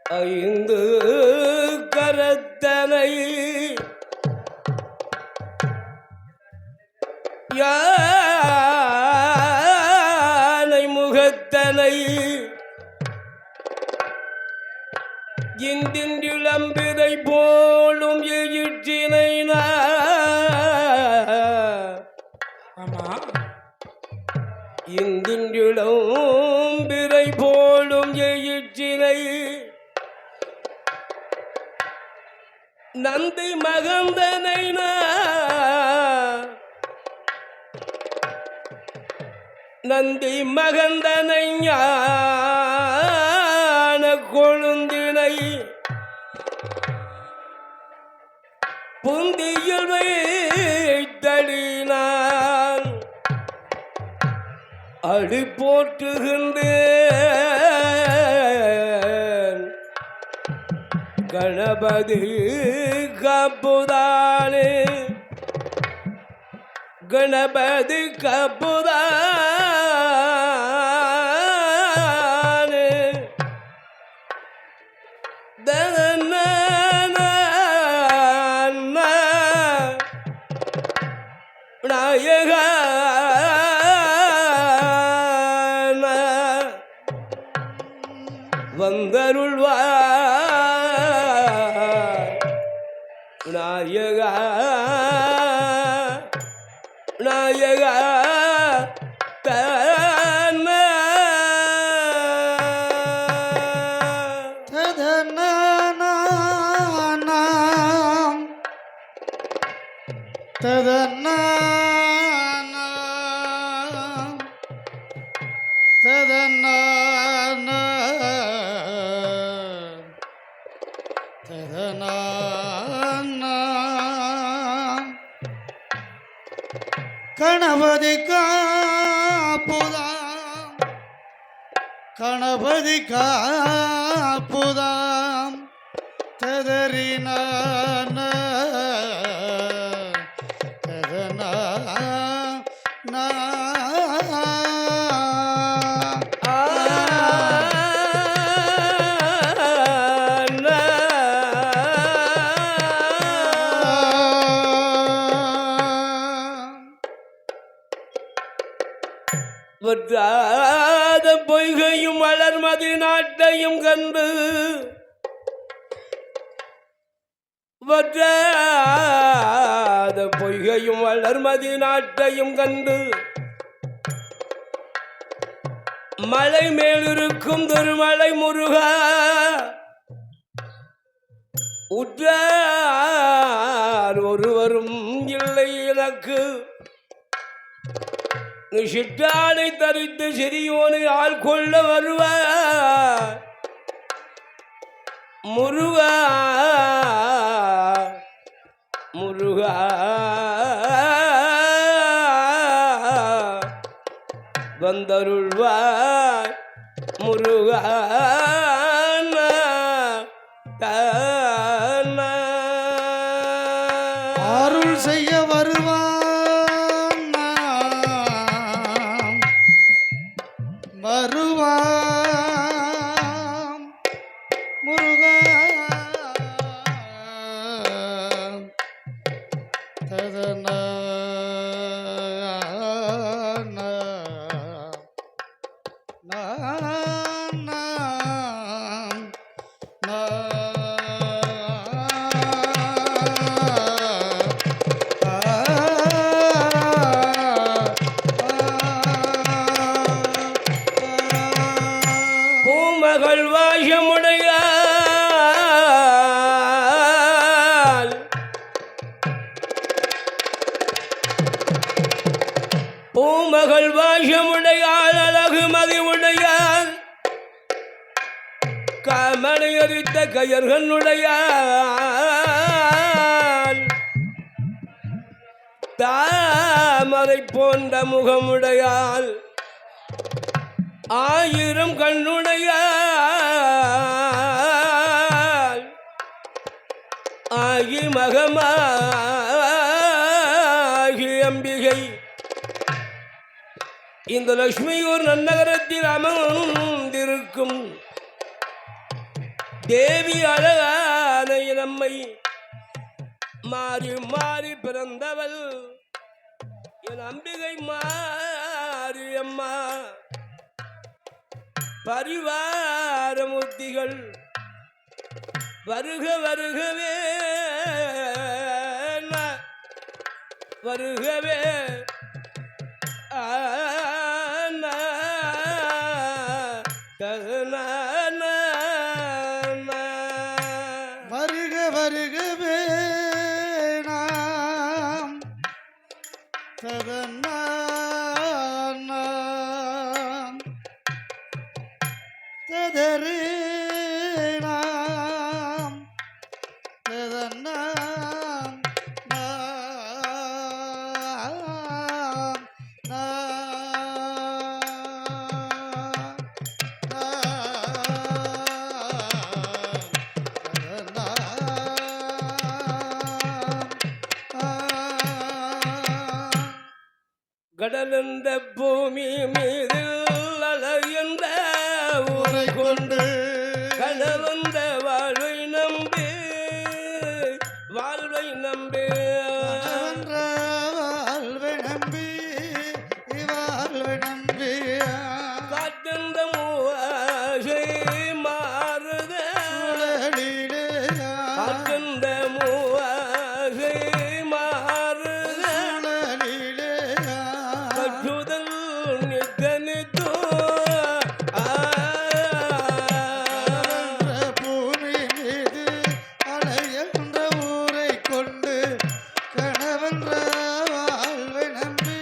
ஐந்து கரத்தனை யானை முகத்தனை இந்திளம்பிரை போலும் எயிற்றினை இந்திளம்பிரை போலும் எயிற்றினை நந்தி மகந்தனை நந்தி மகந்தனை ஞான கொழுந்தினை புந்தியில் வைத்தடினான் அடி போற்றுகின்றேன் கணபதி காப்புதானே கணபதி காப்புதானே தன நாயக வந்தருள்வார் நாயகா நாயகா தன ததன ததன கணபதி காப்புதாம் கணபதி காப்புதாம் ததறின வற்றாத பொய்கையும் வளர்மதி நாட்டையும் கண்டு வற்றாத பொய்கையும் வளர்மதி நாட்டையும் கண்டு மலை மேலிருக்கும் திருமலை முருகா உற்றார் ஒருவரும் இல்லை எனக்கு சிற்றாடை தரித்து சிறியோனை ஆள் கொள்ள வருவார் முருகா முருகா வந்தருள்வார் முருகா அருள் செய்ய வருவார் வருவாம் முருகா ததன பூமகள் வாஷமுடையாள் அழகு மதி உடையாள் காமனை அறித்த கயர்களுடையாள் தாமரை போன்ற முகமுடையாள் ஆயிரம் கண்ணுடையாள் ஆகி மகமாகி அம்பிகை இந்த லட்சுமியூர் நன்னகரத்தில் அமர்ந்திருக்கும் தேவி அழகான நம்மை மாறி மாறி பிறந்தவள் என் அம்பிகை மாரியம்மா. பரிவார மூர்த்திகள் வருக வருகவே வருகவே வருக வருகவே நாம் ததன்னாம் ததரே நாம் ததன்னாம் கடலந்த பூமி மீது அழகின்ற ஊரை கொண்டு கணவந்த வாழ்வை நம்பி வாழ்வை நம்பி வாழ்வை நம்பி வாழ்வை நம்பி காற்றந்த மூவாசை மாறுத காற்றந்த மூவாசை மாறுத கற்றுதல் நித்தனித்தோ பூமி மீது அலையன்ற ஊரை கொண்டு கணவன்ற வாழ்வை நம்பி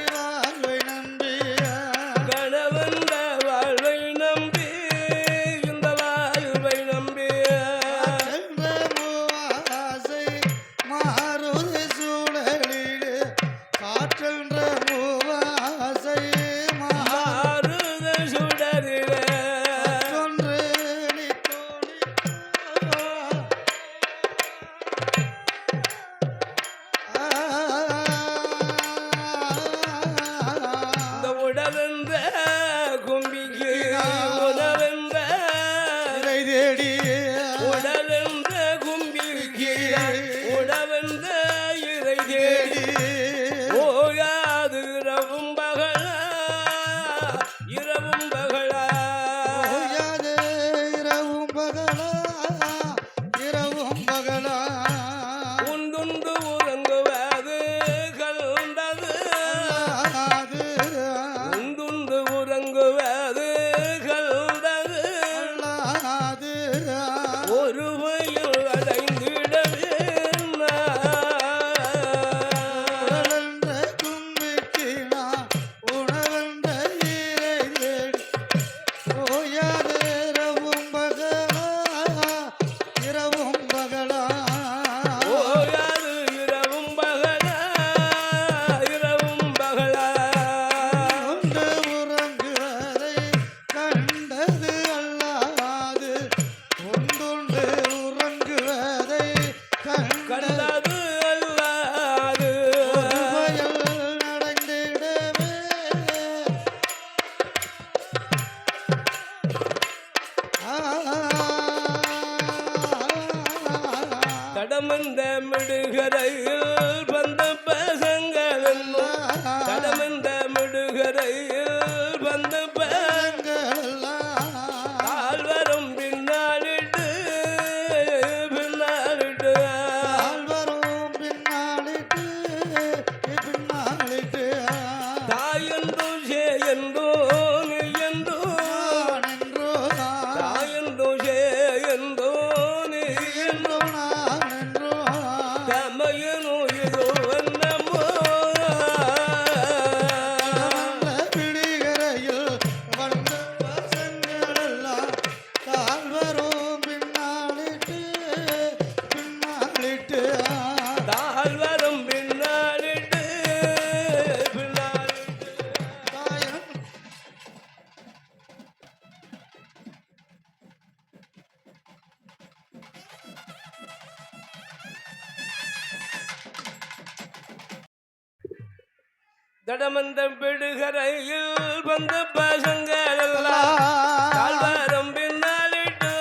வாழ்வை நம்பி கணவந்த வாழ்வை நம்பி இந்த வாழ்வை நம்பி மூவாசை மாறுது சூழலிலே காற்றென்ற மூவாசை மாறுத சுடரிலே மாறொன்று நீ இந்த உடலென்ற கும்பிக்கு உணவென்ற தேடி உடலென்ற கும்பிக்கு உடவென்ற இறை தேடி ஓயாது இரவும் பகலா இரவும் பகலா ஓயாது இரவும் பகலா இரவும் பகலா உண்டுண்டு உறங்குவது கலந்தது அது உண்டுண்டு உறங்குவது கலந்தது அல்லாது ஒரு வயல் அடைந்திடவே உடலென்ற கும்பிக்கு நான் உணவென்ற ஈரை தேடி ஓயாது இரவும் பகலா இரவும் பகலா ஓயாது இரவும் பகலா இரவும் பகலா உண்டு உறங்குவதை கண்டது அல்லாது உண்டுண்டு உறங்குவதை கண்டது கண்டது அல்லாது ஒரு வயல் நடந்திடவே கடமந்த மிடுகரையில் வந்த பசங்கள் கடமந்த மிடுகரையில் வந்த ஆழ்வரும் பின்னாலிட்டு பின்னாலிட்டு ஆழ்வரும் பின்னாலிட்டு பின்னாலிட்டு தாயந்தோ சேயந்தோ நீ எந்தோ நானென்றோ தாயந்தோ சேயந்தோ நீ எந்தோ நானென்றோ தமையனோ இதோ வண்ணமோ பிடிகரையில் வந்த பசங்களெல்லாம் தாழ்வரும் பின்னாலிட்டு பின்னாலிட்டு தாழ்வரும் பின்னாலிட்டு பின்னாலிட்டு தாயம் தடமந்தம் பிடுகரையில் வந்த பசங்கள் எல்லாம் தாழ்வரும் பின்னாலிட்டு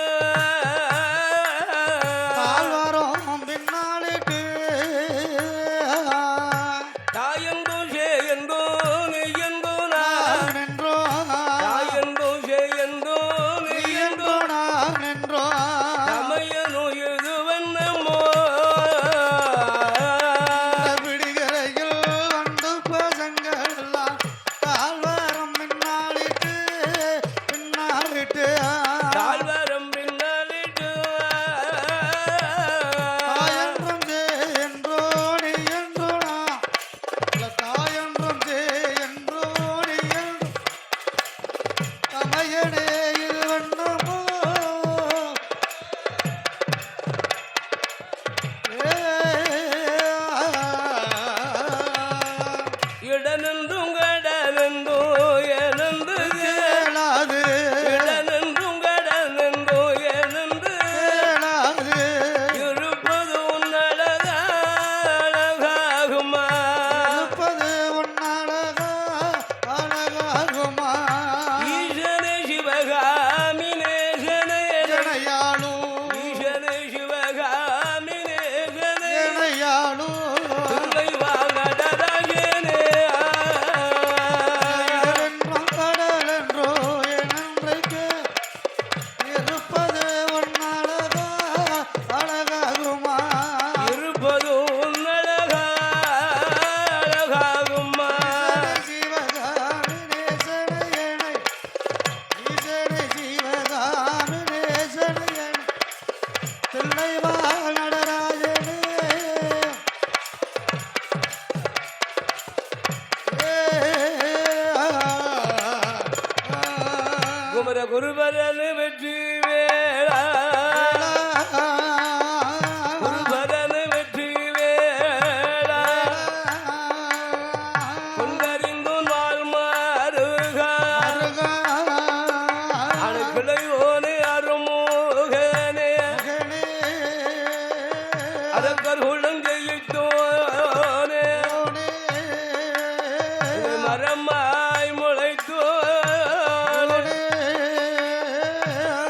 குருபரனு வெற்றி வேளா குருபரனு வெற்றி வேளா கொண்டறிந்து நாள் மாறுகா அணுக்கிளையோனே அருமோகனே அரக்கர் குழந்தையிட்டோனே மரமாய் முளைத்தோனே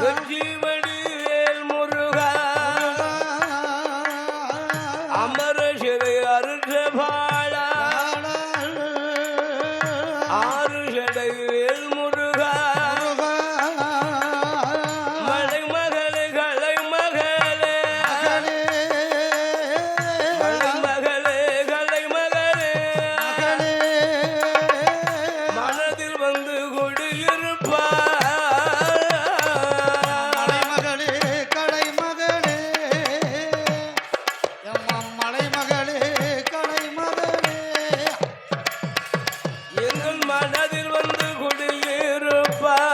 வெற்றிவடிவேல் முருகா அமர சிறை அருற்ற பாழா ஆறு சடை வேல் முருகா மலை மகளே கலை மகளே மலை மகளே கலை மகளே மனதில் வந்து குடியிருப்பார் மலைமகளே கலைமகளே எம்மா மலைமகளே கலைமகளே எங்கள் மனதில் வந்து குடியிருப்பார்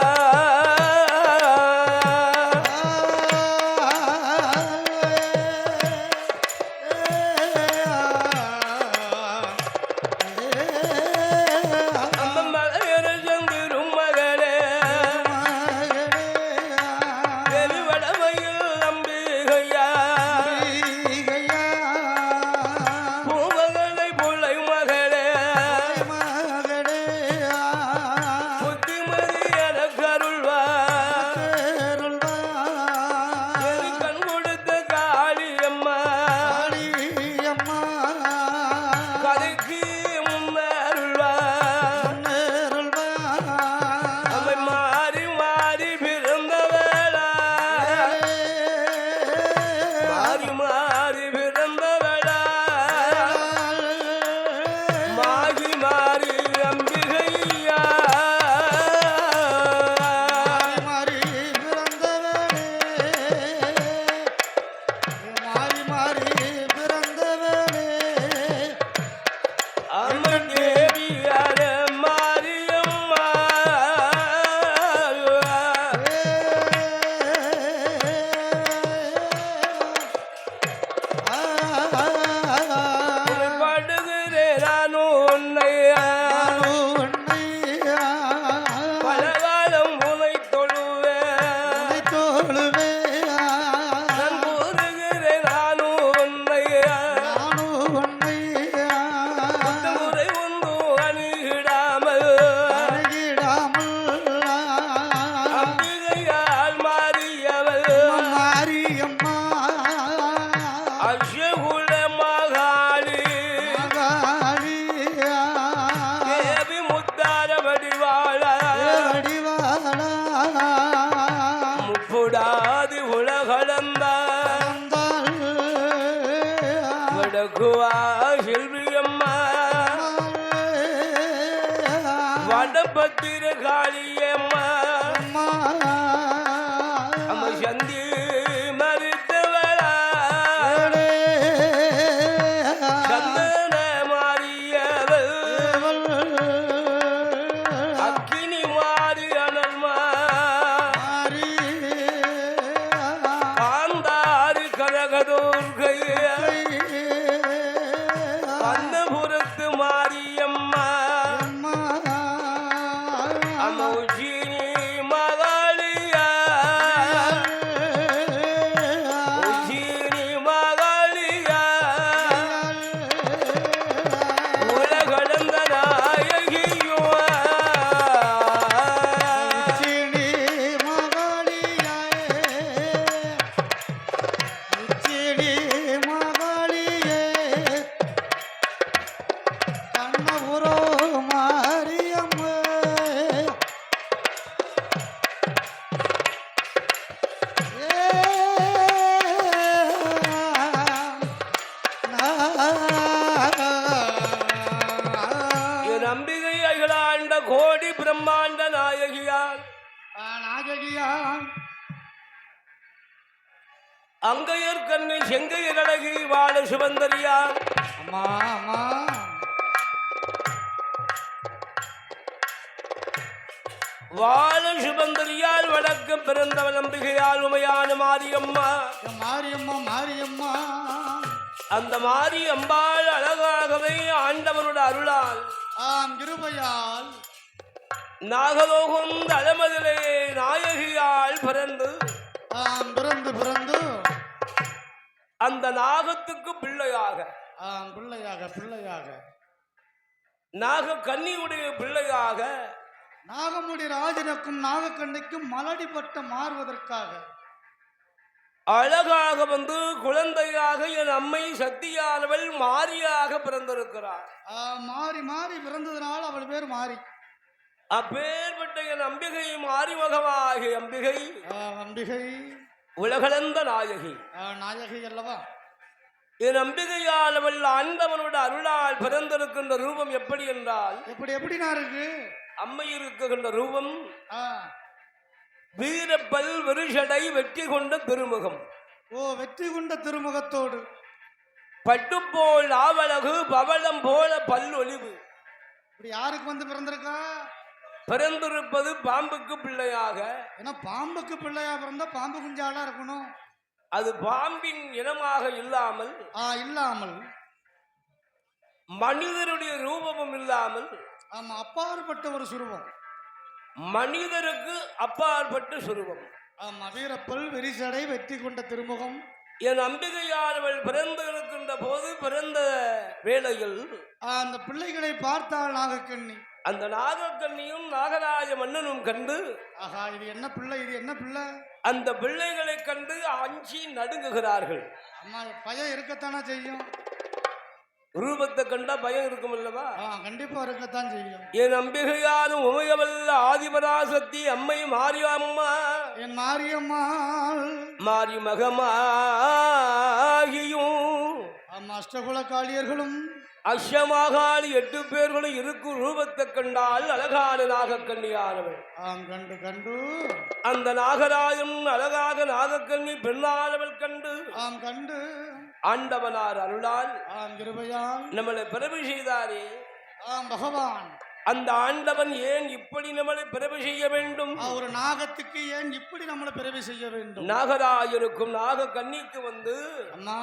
அந்த மலையர சந்திரும் மகளே வெளிவடமையில் நம்பிகையா பூமகளை புள்ளை மகளே புத்திமதியர கருள்வா கண் கொடுத்த காளியம்மா கதைக்கு முன்னருள்வா அவை மாறி மாறி பிறந்தவளா மாறி மாறி பிறந்தவளா மாறி மாறி அம்பிகையா மாறி பிறந்தவளே அம்மன் தேவியார மாரியம்மா உன்னை பாடுகிறேன் நானும் உன்னை பலகாலம் உன்னை தொழுவேன் நான் கூறுகிறேன் நானும் உன்னை முறை ஒன்று அணுகிடாமல் அம்பிகையால் மாறியவள் அஷ்யகுல மகாளி தேவி முத்தார வடிவாள முப்புடாதி உலகளந்த வடக்குவா செல்வியம்மா வடபத்திர காளியம்மா அம்ம சந்தி மறுத்தவளா சந்தன மாறியவள் அக்கினி மாறி அனல்மா காந்தாரி கனகதுர்கை கந்தபுரத்து மாரியம்மா அம்ம உஜ்ஜினி மகாளியா உஜ்ஜினி மகாளியா உலகளந்த நாயகியோ என் அம்பிகை அகிலாண்ட கோடி பிரம்மாண்ட நாயகியார் அங்கையர் கண்ணு செங்கையர் அழகி வாழ சுபந்தரியார் அம்மா அம்மா வாழ சுபந்தரியால் வடக்கு பிறந்தவள் நம்பிகையால் உமையான மாரியம்மா. மாரியம்மா மாரியம்மா அந்த மாரியம்பாள் அழகாகவே ஆண்டவனோட அருளால் கிருபையால் நாகலோகம் தளமதிலே நாயகியால் பிறந்து பிறந்து பிறந்து அந்த நாகத்துக்கு பிள்ளையாக பிள்ளையாக நாக கன்னியுடைய பிள்ளையாக நாகமுடி ராஜனுக்கும் நாகக்கண்ணிக்கும் மலடிப்பட்ட மாறுவதற்காக அழகாக வந்து குழந்தையாக என் அம்மை சக்தியானவள் மாரியாக பிறந்திருக்கிறார். மாறி மாறி பிறந்ததுனால அவள் பேர் மாறி. அப்பேற்பட்ட என் அம்பிகை மாரிமகமாகி அம்பிகை அம்பிகை உலகளந்த நாயகி நாயகி அல்லவா. என் அம்பிகையானவள் ஆண்டவனோட அருளால் பிறந்திருக்கின்ற ரூபம் எப்படி என்றால் எப்படினா இருக்கு அம்மை இருக்குகின்ற ரூபம் வீரப்பல் விருஷடை வெற்றி கொண்ட திருமுகம். வெற்றி கொண்ட திருமுகத்தோடு பட்டுப்போல் ஆவலகு பவளம் போல பல்லொலிவு. இப்படி யாருக்கு வந்து பிறந்திருக்கா? பிறந்திருப்பது பாம்புக்கு பிள்ளையாக. ஏன்னா பாம்புக்கு பிள்ளையா பிறந்தா பாம்பு குஞ்சாலா இருக்கணும். அது பாம்பின் இனமாக இல்லாமல் மனிதருடைய ரூபமும் இல்லாமல் அப்பாற்பட்ட ஒரு சுரூபம், மனிதருக்கு அப்பாற்பட்ட சுரூபம். வீரப்பல் விரிசடை வெற்றி கொண்ட திருமுகம். என் அம்பிகையானவள் பிறந்து இருக்கின்ற போது பிறந்த வேளையில் அந்த பிள்ளைகளை பார்த்தால் நாகக்கண்ணி. அந்த நாகக்கண்ணியும் நாகராஜ மன்னனும் கண்டு இது என்ன பிள்ளை, இது என்ன பிள்ளை, அந்த பிள்ளைகளை கண்டு அஞ்சி நடுங்குகிறார்கள். அம்மா பயம் இருக்கத்தானே செய்யும். ரூபத்தை கண்டா பயம் இருக்கும் அல்லவா? கண்டிப்பா இருக்கத்தான் செய்யும். என் அம்பிகையான உமையவல்ல ஆதிபராசக்தி அம்மை மாரியம்மா, என் மாரியம்மா மாரி மகமாகியும் அஷ்டகுல காளியர்களும் அஷ்டமாகாளி 8 பேர்களும் இருக்கும் ரூபத்தை கண்டால் அழகான நாகக்கண்ணியானவள். கண்டு கண்டு அந்த நாகராஜன் அழகாக நாகக்கண்ணி பெண்ணானவள் கண்டு கண்டு ஆண்டவனார் அருளால் கிருபையால் நம்மளை பிறவி செய்தாரே பகவான். அந்த ஆண்டவன் ஏன் இப்படி நம்மளை பிறவி செய்ய வேண்டும்? ஒரு நாகத்துக்கு ஏன் இப்படி நம்மளை பிறவி செய்ய வேண்டும்? நாகராஜனுக்கும் நாக கன்னிக்கு வந்து அம்மா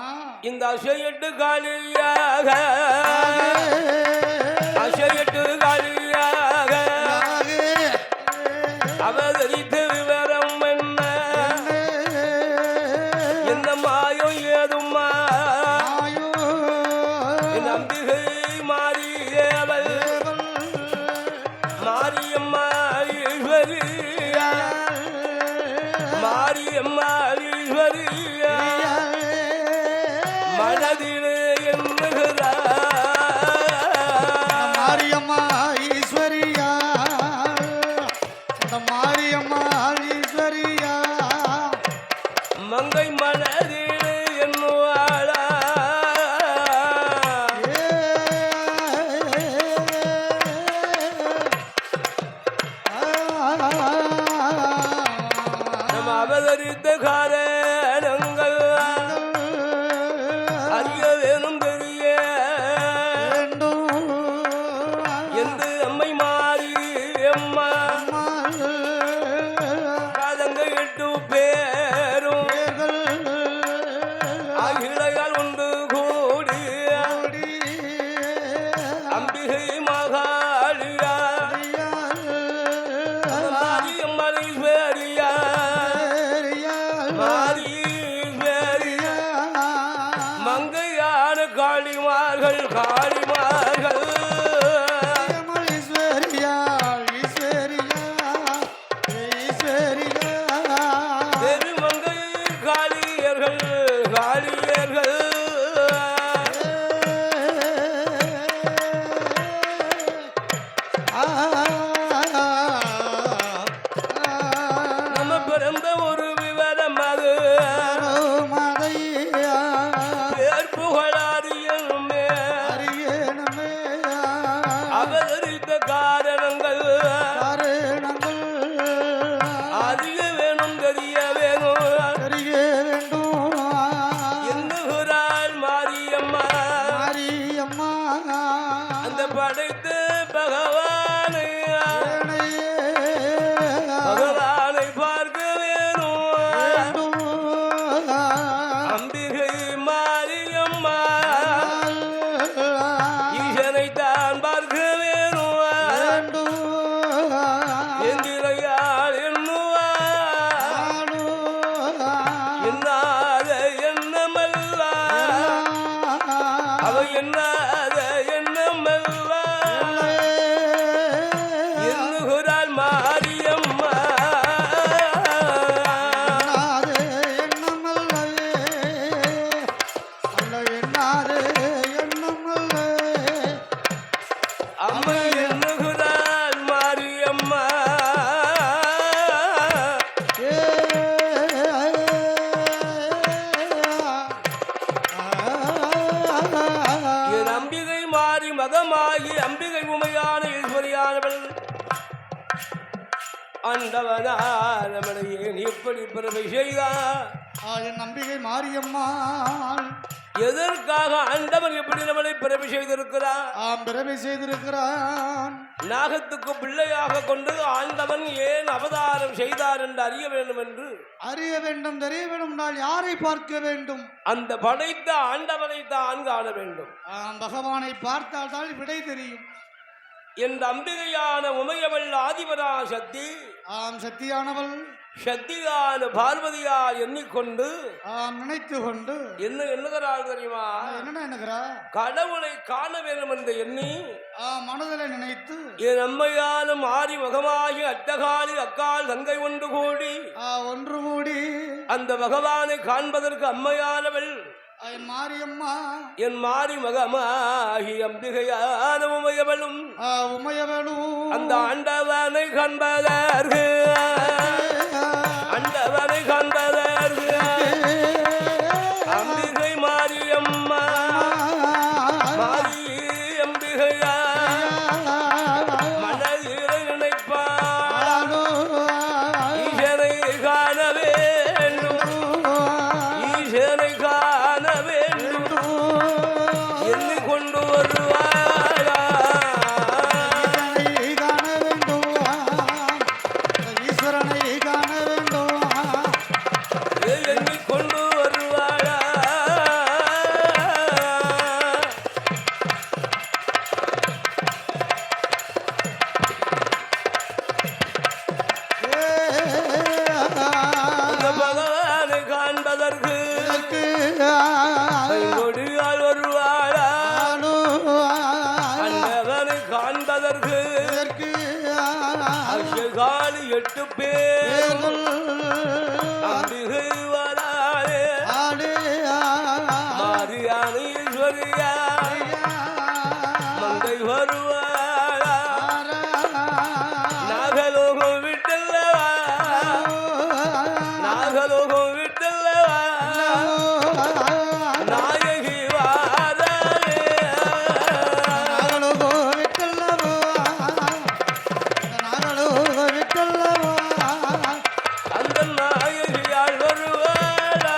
இந்த அசையட்டு காலியாக அவதரித்து விவரம் என்ன, எந்த மாயம் ஏதும்மா நம்பிகை மாறியவள் மாரியம்மா ஈஸ்வரியா, மாரியம்மா ஈஸ்வரியா மனதிலே எண்ணுகிறார். மாரியம்மா ஈஸ்வரியா, மாரியம்மா ஈஸ்வரியா மங்கை மனதிலே எண்ணுவாளா. நம்ம அவதரித்த காரணங்கள் அறிய வேணும் தெரிய எந்த அம்மை மாறி அம்மா காதங்க 8 பேரும் அகிலையால் உண்டு கூடி அம்பிகை மகாளியா மாரியம்மனை வேறியா மாரியேரியா மங்கையான காளிமார்கள் காளிமார்கள் ஈஸ்வரியா பெருமங்கை காளியர்கள் காளியர்கள் நம்ம பிறந்த ஒரு விவரம் அது பேர் புகழாரியனுமே அவதரித்த காரணங்கள் அறிய வேணும் தெரிய வேணும் எண்ணுகிறாள் மாரியம்மா. அந்த படைத்த பகவானை என்னாத எண்ணமல்ல எண்ணுகிறாள் மாரியம்மா அம்மை எண்ணுகிறாள் மாரியம்மா என் அம்பிகை மாறி மகமாகி அம்பிகை உமையான ஈஸ்வரியானவள் அண்டவனானவளை ஏன் இப்படி பிறவை செய்தார் என் நம்பிக்கை மாரியம்மா எதற்காக ஆண்டவன் எப்படி நம்மளை பிறவி செய்திருக்கிறார் பிறவி செய்திருக்கிறான் நாகத்துக்கு பிள்ளையாக கொண்டு ஆண்டவன் ஏன் அவதாரம் செய்தார் என்று அறிய வேண்டும் என்று அறிய வேண்டும் தெரிய வேண்டும் என்றால் யாரை பார்க்க வேண்டும் அந்த படைத்த ஆண்டவனை தான் காண வேண்டும் பகவானை பார்த்தால் தான் விடை தெரியும் என் அம்பிகையான உமையவள் ஆதிபரா சக்தி சக்தியானவள் சக்தியான பார்வதியா எண்ணிக்கொண்டு நினைத்து கொண்டு என்ன எண்ணுகிறாள் தெரியுமா என்ன எண்ணுகிறா கடவுளை காண வேண்டும் என்று எண்ணி மனதில் நினைத்து என் அம்மையான மாறி மகமாகி அட்டகாலி அக்கால் தங்கை ஒன்று கூடி அந்த பகவானை காண்பதற்கு அம்மையானவள் என் மாரியம்மா என் மாறி மகமாகி அம்பிகையான உமையவளும் அந்த ஆண்டவனை காண்பதற்கு அம்பிகை மாரியம்மா மாரி அம்பிகையா மனதிலை நினைப்பாள் ஈசனை காண வேண்டும் ஈசனை காண வேண்டும் எண்ணிக் கொண்டு வருவாளா ஈஸ்வரனை காண வேண்டும் எண்ணிக் கொண்டு வருவாளா பகவானை காண்பதற்கு கொடியால் வருவாளா அண்ணவனை காண்பதற்கு அஷ்டகாலி 8 பேர் அம்பிகை வராளே மாரியான ஈஸ்வரியா மங்கை வருவாளா நாகலோகம் விட்டல்லவா நாகலோகம் விட்டல்லவா நாயகி வாராளே அந்த நாயகியால் வருவாளா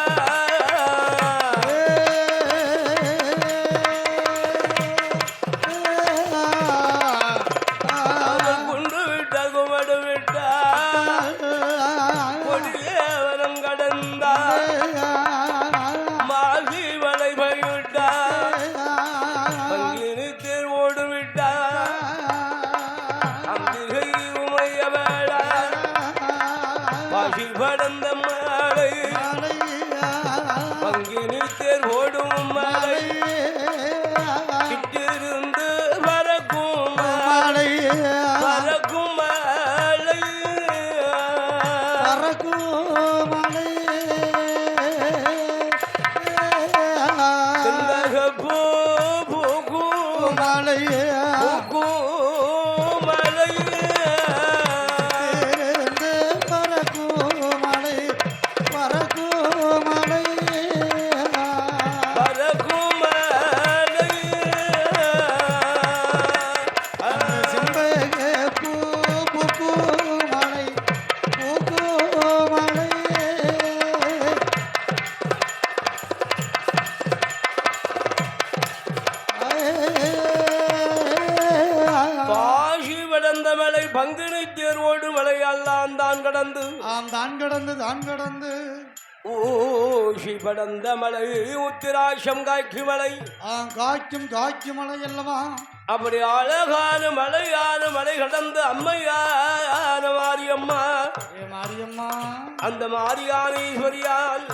அவள் குண்டு விட்டால் குமடு விட்டால் கொடியவனம் கடந்தார் மாசி மலை போய்விட்டார் பங்கினி தேர் ஓடு விட்டார் அம்பிகை உமையவளா பாசி படந்த மலை பங்கினி தேர் ஓடும் மலை கிட்டிருந்து பறக்கும் மலை பறக்கும் மலை செந்தகப்பூ பூக்கும் பூக்கும் மலை பறக்கும் மலை பாசி வளர்ந்த மலை பங்குனி தேர்வோடு மலை எல்லாம் தான் கடந்து தான் கடந்து ஊசி படந்த மலை உத்திராட்சம் காய்ச்சி மலை காய்ச்சி மலை அல்லவா அப்படி அழகான மலையான மலை கடந்து அம்மையான மாரியம்மா மாரியம்மா அந்த மாரியான ஈஸ்வரியால்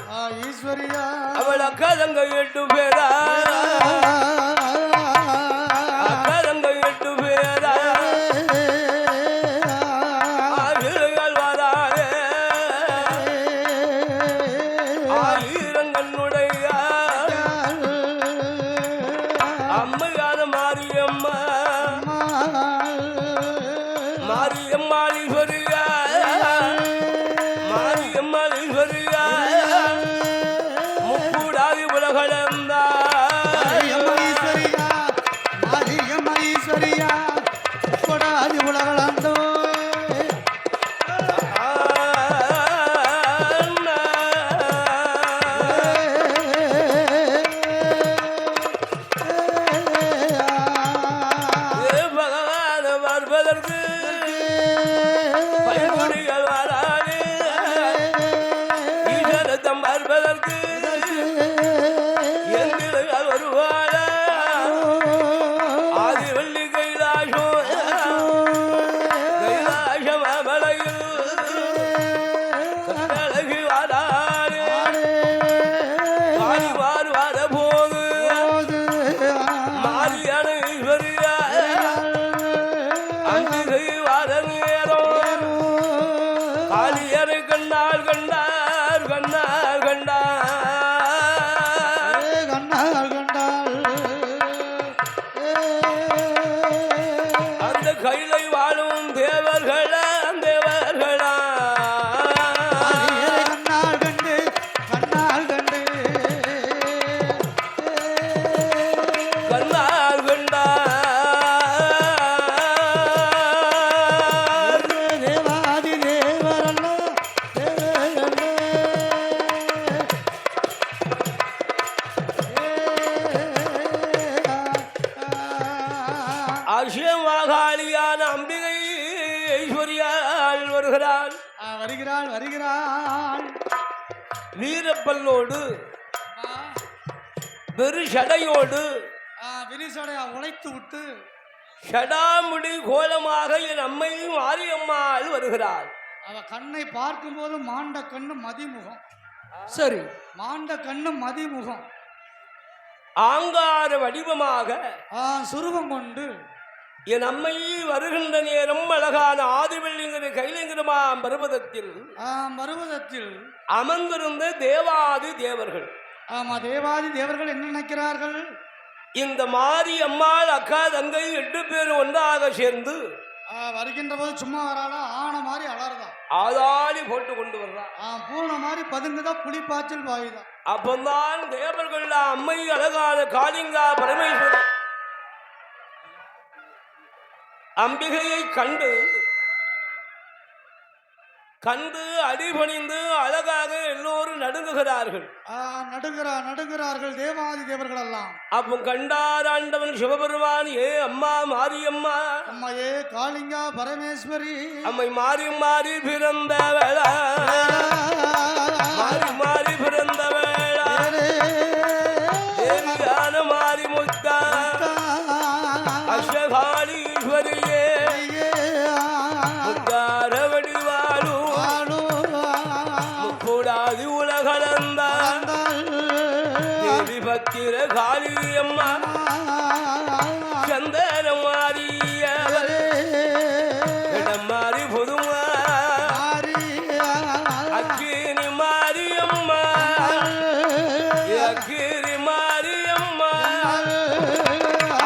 ஈஸ்வரியா அவள் அக்கா தங்க 8 பேரா 8 பேரா ஆகிகள் வராதே ஆயிரங்கண்ணுடைய அம்மையான மாரியம்மா மாரியம்மாளீஸ்வரியா மாரியம்மாளீஸ்வரியா முக்கூடாதி உலகளந்தா மாரியம்மைஸ்வரியா கொடாதி உலகளந்தோ பகவான பார்ப்பதற்கு பைமுடிகள் வராது ஈஸ்வரத்தம் பார்ப்பதற்கு எந்திரங்கள் வருவாள ஆதி வெள்ளி கைலாசம் கைலாசம் அமலையில் கட்டழகி வராது காளி மாறுவார போது மாரியான ஈஸ்வரியா அம்பிகை வர நேரம் காளியரை கண்டார் கண்டார் கண்டார் கண்டார் கண்டாள் கண்டாள் அந்த கைலை வாழும் தேவர்களா தேவர்களா கண்ணாள் கண்டு கண்ணாள் கண்டு கண்டார் கண்டார் தேவாதி தேவரல்ல அசியமாகாளியான அம்பிகை ஐஸ்வர்யாள் வருகிறாள் வருகிறாள் வருகிறாள் வீரப்பல்லோடு வெறு சடையோடு விரிசடையா உழைத்து விட்டு ஷடாமுடி கோலமாக என் அம்மை மாரியம்மாள் வருகிறாள் அவ கண்ணை பார்க்கும்போது மாண்ட கண்ணு மதிமுகம் சரி மாண்ட கண்ணு மதிமுகம் ஆங்கார வடிவமாக சுருவம் கொண்டு என் அம்மை வருகின்ற நேரம் அழகான ஆதிவெள்ளிங்கிற கைலிங்கிரமாம் பர்வதத்தில் மருவதத்தில் அமர்ந்திருந்த தேவாதி தேவர்கள் ஆமா தேவாதி தேவர்கள் என்ன நினைக்கிறார்கள் இந்த மாரி அம்மாள் அக்கா தங்கை 8 பேர் ஒன்றாக சேர்ந்து வருகின்ற போது சும்மா வராளா ஆன மாதிரி அலறதா ஆதாளி போட்டு கொண்டு வர்றா பூனை மாதிரி பதுங்குதா புலிப்பாய்ச்சல் வாயுதா அப்பந்தான் தேவர்கள் அம்மை அழகான காளிங்கா பரமேஸ்வரி அம்பிகையை கண்டு கண்டு அடிபணிந்து அழகாக எல்லோரும் நடுங்குகிறார்கள் நடுங்கிறார்கள் தேவாதி தேவர்கள் எல்லாம் அப்போ கண்டார் ஆண்டவன் சிவபெருமான் ஏ அம்மா மாரியம்மா அம்மையே காளிங்கா பரமேஸ்வரி அம்மை மாறி மாறி பிறந்த வேளா மாறி மாறி பிறந்த வேளா தேவியான மாறி முத்தா அஷ்டகாளீஸ்வரியே முத்தார வடிவாளு முக்கூடாதி உலகளந்த தேவி பத்திர காளியம்மா சந்தன மாறிய இடம் மாறி புதுமா அக்கினி மாரியம்மா அக்கினி மாரியம்மா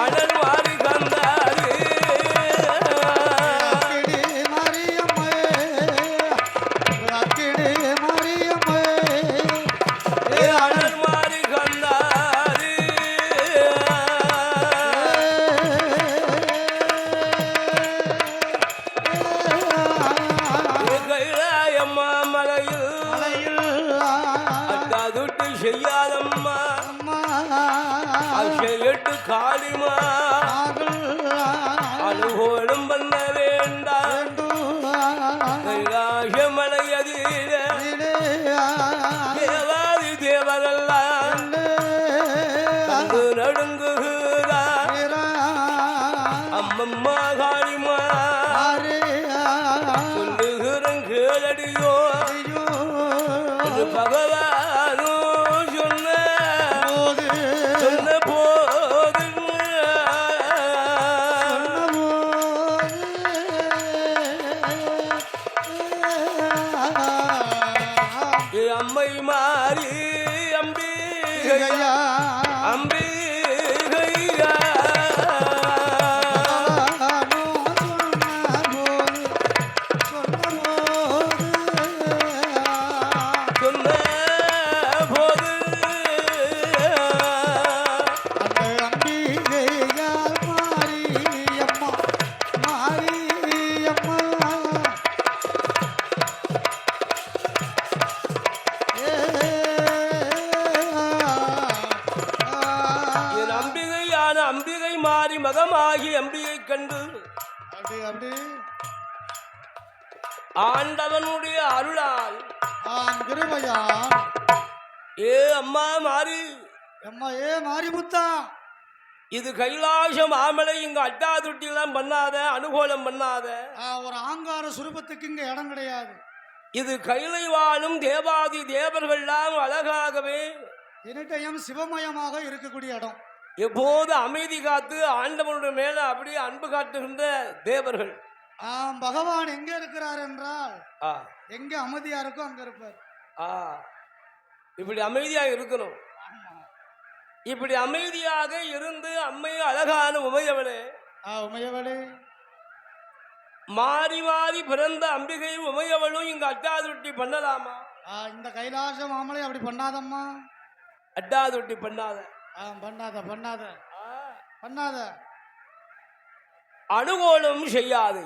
அனல் மாறி கந்தாரி அனல் மாறி கந்தாரி கைலாயம்மா மலையில் அட்டாதுட்டு செய்யாதம்மா அஷையட்டு காளிமா அனுகோலம் பண்ண வேண்டாம் கைலாசமலையதீர தேவாதி தேவரெல்லாம் கண்டு நடுங்குகிறா அம்மம்மா காளிமா சொல்லுகிறன் கேளடியோ பகவானோ சொன்ன போது என் அம்மை மாறி அம்பிகை ஐயா அம்பிகையா சொன்ன போது என் அம்பிகையான அம்பிகை மாறி மகமாகி அம்பிகை கண்டு ஆண்டவனுடைய அருளால் ஏ அம்மா மாறி மாரிமுத்தா இது கைலாச மாமலை இங்க அட்டா தொட்டிலாம் பண்ணாத அனுகூலம் பண்ணாத ஒரு ஆங்கார சுரூபத்துக்கு இங்க இடம் கிடையாது. இது கைலை வாழும் தேவாதி தேவர்கள்லாம் அழகாகவே இனிட்டயம் சிவமயமாக இருக்கக்கூடிய இடம். எப்போது அமைதி காத்து ஆண்டவனுடைய மேல அப்படியே அன்பு காட்டுகின்ற தேவர்கள். பகவான் எங்க இருக்கிறார் என்றால் எங்க அமைதியா இருக்கோ அங்க இருப்பார். இப்படி அமைதியா இருக்கணும். இப்படி அமைதியாக இருந்து அம்மை அழகான உமையவளே உமையவளே மாறி மாறி பிறந்த அம்பிகை உமையவளும் இங்க அட்டாதுட்டி பண்ணலாமா? இந்த கைலாச மாமலை அப்படி பண்ணாதம்மா. அட்டாதுட்டி பண்ணாத பண்ணாத பண்ணாத பண்ணாத அனுகூலம் செய்யாது.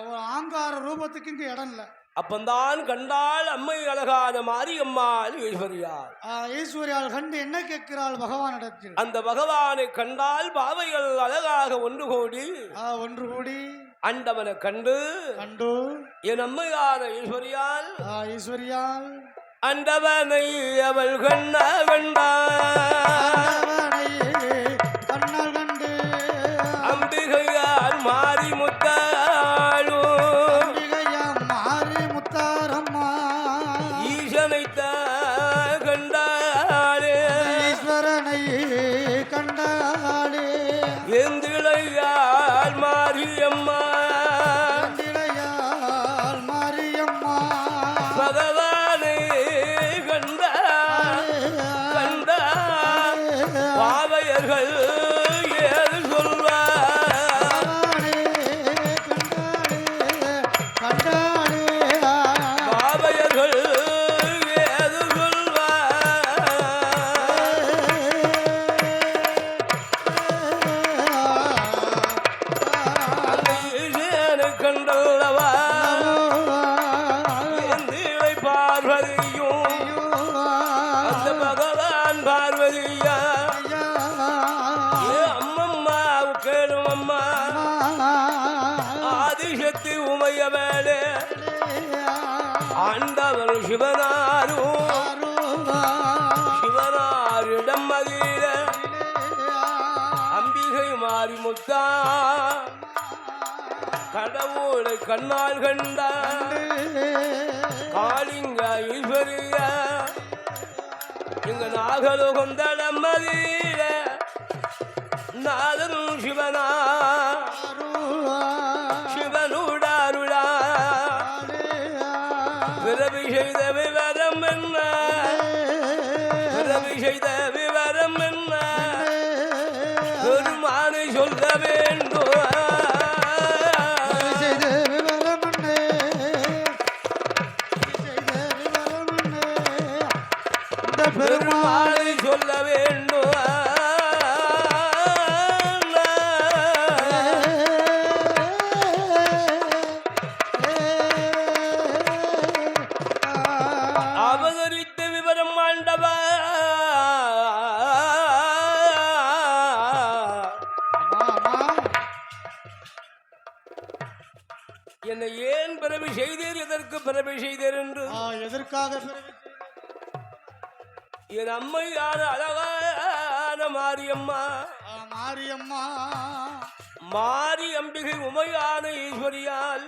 ஒரு ஆங்கார ரூபத்துக்கு இங்க இடம் இல்லை. அப்பந்தான் கண்டால் அம்மை அழகான மாரியம்மாள் ஈஸ்வரியாள். ஈஸ்வரியாள் கண்டு என்ன கேட்கிறாள் பகவானிடத்தில்? அந்த பகவானை கண்டால் பாவைகள் அழகாக ஒன்று கூடி அண்டவனை கண்டு என் அம்மையான ஈஸ்வரியாள் அண்டவனை அவள் கண்டாள் கண்டு அம்பிகையால் மாறி முத்தாளோ ஈசனைத்த கண்டாளே ஈஸ்வரனை கண்டாளே எந்திளையால் மாரியம்மா பகவானை கண்டாள் பாவையர்கள் ஏது சொல்வார் பாவையர்கள் ஏது சொல்வார் கண்டல்லவா எந்திரை பார்வதியும் அந்த பகவான் பார்வதியா அம்மம்மா கேளும் அம்மா ஆதிசக்தி உமையவேளே ஆண்டவர் சிவனாரிடம் மகிழ அம்பிகை மாறி முத்தா கடவுளை கண்ணால் கண்ட காளிங்க ஈஸ்வரிய எங்க நாகலோகந்தடம் மதியில நாதனும் சிவனுடாருளா பிறவி செய்த விவரம் என்ன பெருமானை சொல்ல வேண்டும் பெருமாளை சொல்ல வேண்டும் அவதரித்த விவரம் ஆண்டவா என்னை ஏன் பிறவி செய்தீர் எதற்கு பிறவி செய்தீர் என்று எதற்காக என் அம்மையான அழகான மாரியம்மா மாரி அம்பிகை உமையான ஈஸ்வரியால்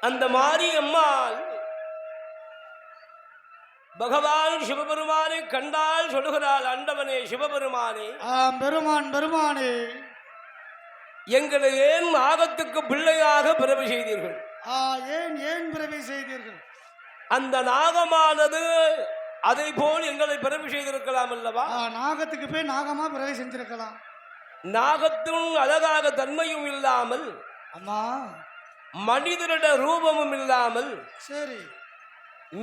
அந்த மாரியம்மாள் பகவான் சிவபெருமானை கண்டால் சொல்லுகிறாள், அண்டவனே சிவபெருமானே, பெருமான் பெருமானே, எங்களை ஏன் நாகத்துக்கு பிள்ளையாக பிறவி செய்தீர்கள்? ஏன் ஏன் பிறவி செய்தீர்கள்? அந்த நாகமானது அதை போல் எங்களை பிறவி செய்திருக்கலாம் அல்லவா? நாகத்துக்கு போய் நாகமா பிறவி செஞ்சிருக்கலாம். நாகத்தின் அழகாக தன்மையும் இல்லாமல், அம்மா மனிதனிட ரூபமும் இல்லாமல், சரி,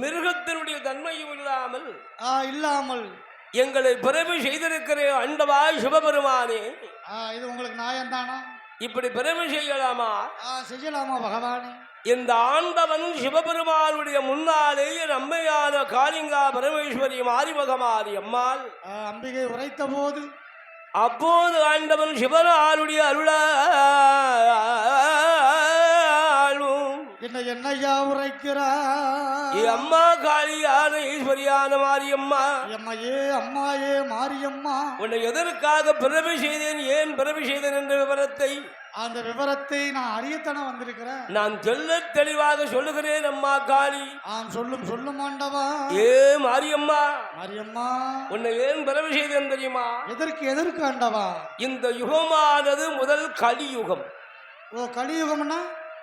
மிருகத்தினுடைய தன்மையும் இல்லாமல் இல்லாமல் எங்களை பிறவி செய்திருக்கிற அண்டவா சிவபெருமானே, இது உங்களுக்கு நியாயம்தானா? இப்படி பிறவி செய்யலாமா? செய்யலாமா பகவானே? இந்த ஆண்டவன் சிவபெருமானுடைய முன்னாலே அம்மையான காளிங்கா பரமேஸ்வரி மாரிமகமாரி அம்மாள் அம்பிகை உரைத்த போது, அப்போது ஆண்டவன் சிவனாருடைய அருளாலும் என்னையா உரைக்கிறார்? அம்மா காளியான ஈஸ்வரியான மாரியம்மா, அம்மாயே மாரியம்மா, உன்னை எதற்காக பிறவி செய்தேன், ஏன் பிறவி செய்தேன் என்ற விவரத்தை, அந்த விவரத்தை நான் அறியத்தானே வந்திருக்கிறேன். நான் சொல்ல தெளிவாக சொல்லுகிறேன். அம்மா காளி, சொல்லும் சொல்லும் ஆண்டவா. ஏ மாரியம்மா, மாரியம்மா, உன்னை ஏன் பிறவி செய்தேன் தெரியுமா? எதற்கு ஆண்டவா? இந்த யுகமானது முதல் கலியுகம். கலியுகம்னா?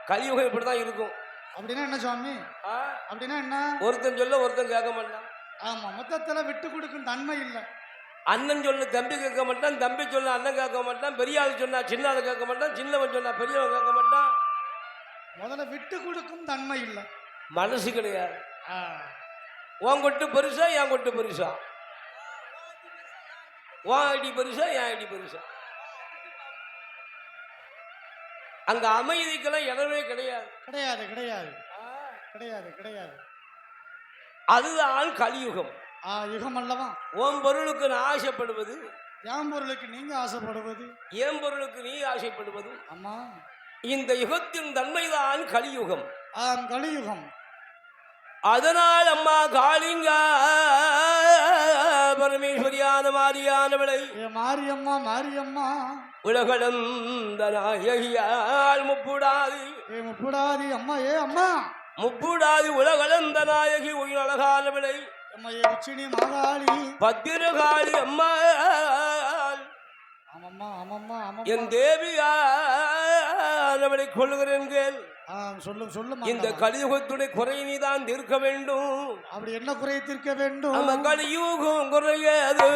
கலியுகம் இப்படிதான் இருக்கும். அப்படின்னா என்ன சுவாமி? அப்படின்னா என்ன? ஒருத்தன் சொல்ல ஒருத்தன் கேட்க மாட்டான். ஆமா, மொத்தத்துல விட்டு கொடுக்கும் தன்மை இல்லை. அண்ணன் சொல்ல தம்பி கேட்க மாட்டான், தம்பி சொல்ல அண்ணன் கேட்க மாட்டான், பெரிய ஆள் சொன்னா சின்ன ஆள் கேட்க மாட்டான், சின்னவன் சொன்னா பெரியவன் கேட்க மாட்டான். முதல்ல விட்டு கொடுக்கும் தன்மை இல்லை, மனசு கிடையாது. உன் கொட்டு பெருசா, என் கொட்டு பெருசா, உன் ஐடி பெருசா, என் ஐடி பெருசா. அங்க அமைதிக்கெல்லாம் இடமே கிடையாது. கிடையாது கிடையாது கிடையாது கிடையாது. அதுதான் கலியுகம். யுகம் அல்லவா? உன் பொருளுக்கு நான் ஆசைப்படுவது, என் பொருளுக்கு நீங்க ஆசைப்படுவது, என் பொருளுக்கு நீ ஆசைப்படுவது. அம்மா, இந்த யுகத்தின் தன்மைதான் கலியுகம். கலியுகம். அதனால் அம்மா காளிங்கா பரமேஸ்வரியான மாரியானவளை, மாரியம்மா மாரியம்மா, உலகளந்த நாயகியால் முப்புடாதி முப்புடாதி அம்மா, அம்மா முப்புடாதி உலகளந்த நாயகி உயிர் அழகானவளை, உச்சினி மாகாளி பத்திரகாளி அம்மா, என் தேவியானவளை கொள்ளுகிறேன் கேள். சொல்லும் சொல்லும். இந்த கலியுகத்துடைய குறை நீதான் தீர்க்க வேண்டும். அப்படி என்ன குறையை தீர்க்க வேண்டும்? அந்த கலியுகம் குறையது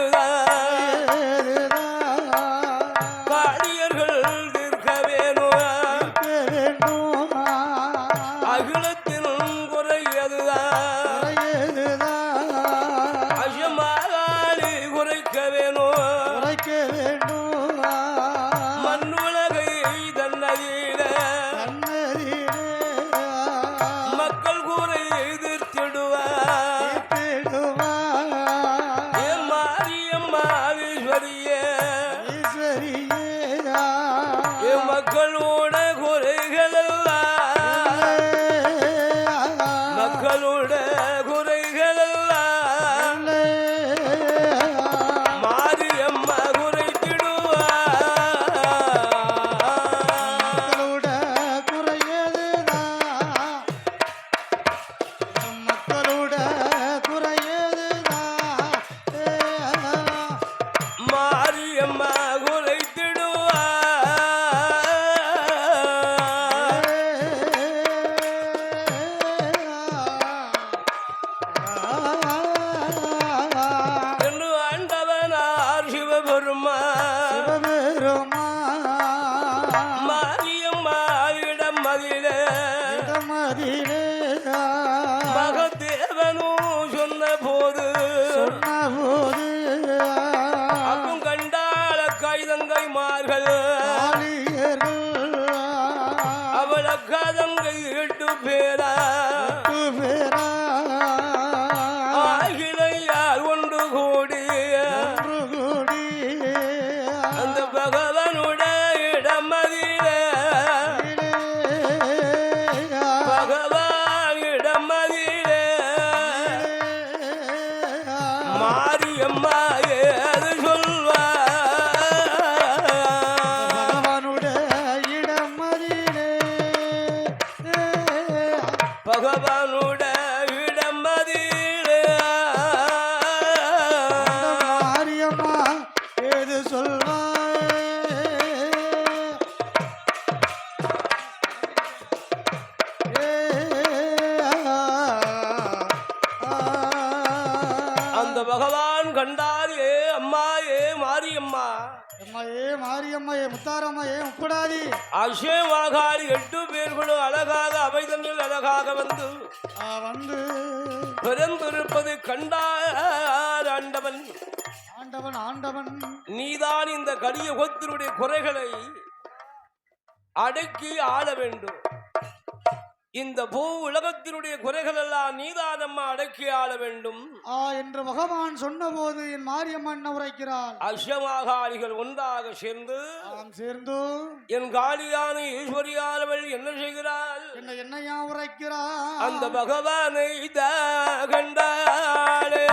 காளியர்கள் தீர்க்க வேணும். அகிலத்தின் குறையதுதான் அசமாளி குறைக்க வேணும். மண்ணுலகை தன்னதில மக்கள் கூரை எதிர்த்திடுவார். மாரியம்மா ஈஸ்வரியே, மக்களோட குறைகள் எல்லாம், மக்களோட குறைகள் எல்லாம் மாரியம்மா குறைத்திடுவார். மாரியம்மா என்று ஆண்டவனார் சிவபெருமான் மாரியம்மா இடம் மதிலே மகதேவனும் சொன்ன போது அப்பும் கண்டாள கைதங்கைமார்கள் அவள கதங்கை 8 பேரா ஆகிலையார் ஒன்று கூடி அந்த பகவனுடைய இடமதிலே பகவான் இடமதிலே மாரியம்மா ஏது சொல்வார். பகவானுடைய இடமதிலே கண்டார் ஏ அம்மா ஏ மாரியம்மா அம்மா ஏ மாரியம்மா ஏ முத்தாரம்மா ஏ முப்படாதி அசேவாகாரி 8 பேர்களும் அழகாக அவைதனில் அழகாக வந்து பிறந்திருப்பது கண்டார் ஆண்டவன். ஆண்டவன் ஆண்டவன் நீதான் இந்த கலியுகத்தினுடைய குறைகளை அடக்கி ஆள வேண்டும். இந்த பூ உலகத்தினுடைய குறைகள் எல்லாம் நீதான் அம்மா அடக்கி ஆள வேண்டும் என்று பகவான் சொன்ன போது என் மாரியம்மன் உரைக்கிறாள். அஷ்டமாகாளிகள் ஒன்றாக சேர்ந்து என் காளியான ஈஸ்வரியானவள் என்ன செய்கிறாள்? என்னையா உரைக்கிறாள்? அந்த பகவானை கண்டாளே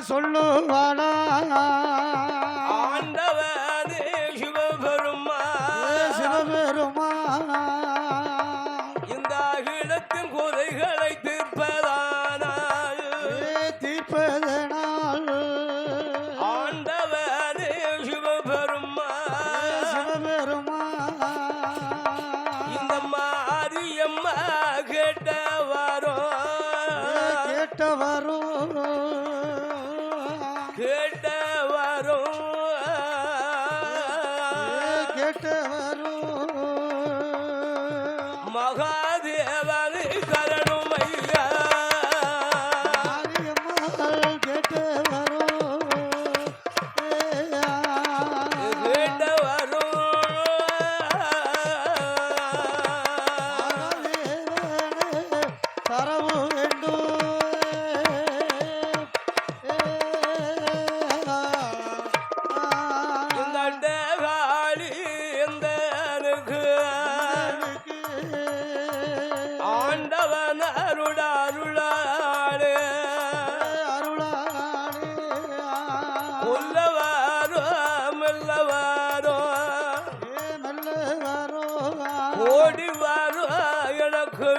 சொல்லுவாளா ஆண்டவனே சிவபெருமா இந்த அகிலத்தின் குறைகளை தீர்ப்பதானால் ஆண்டவனே சிவபெருமா இந்த மாரியம்மா கேட்டவரோ மகாதேவன் கரணுமையா தரவு வேண்டும். ஓடி வரும் எனக்கு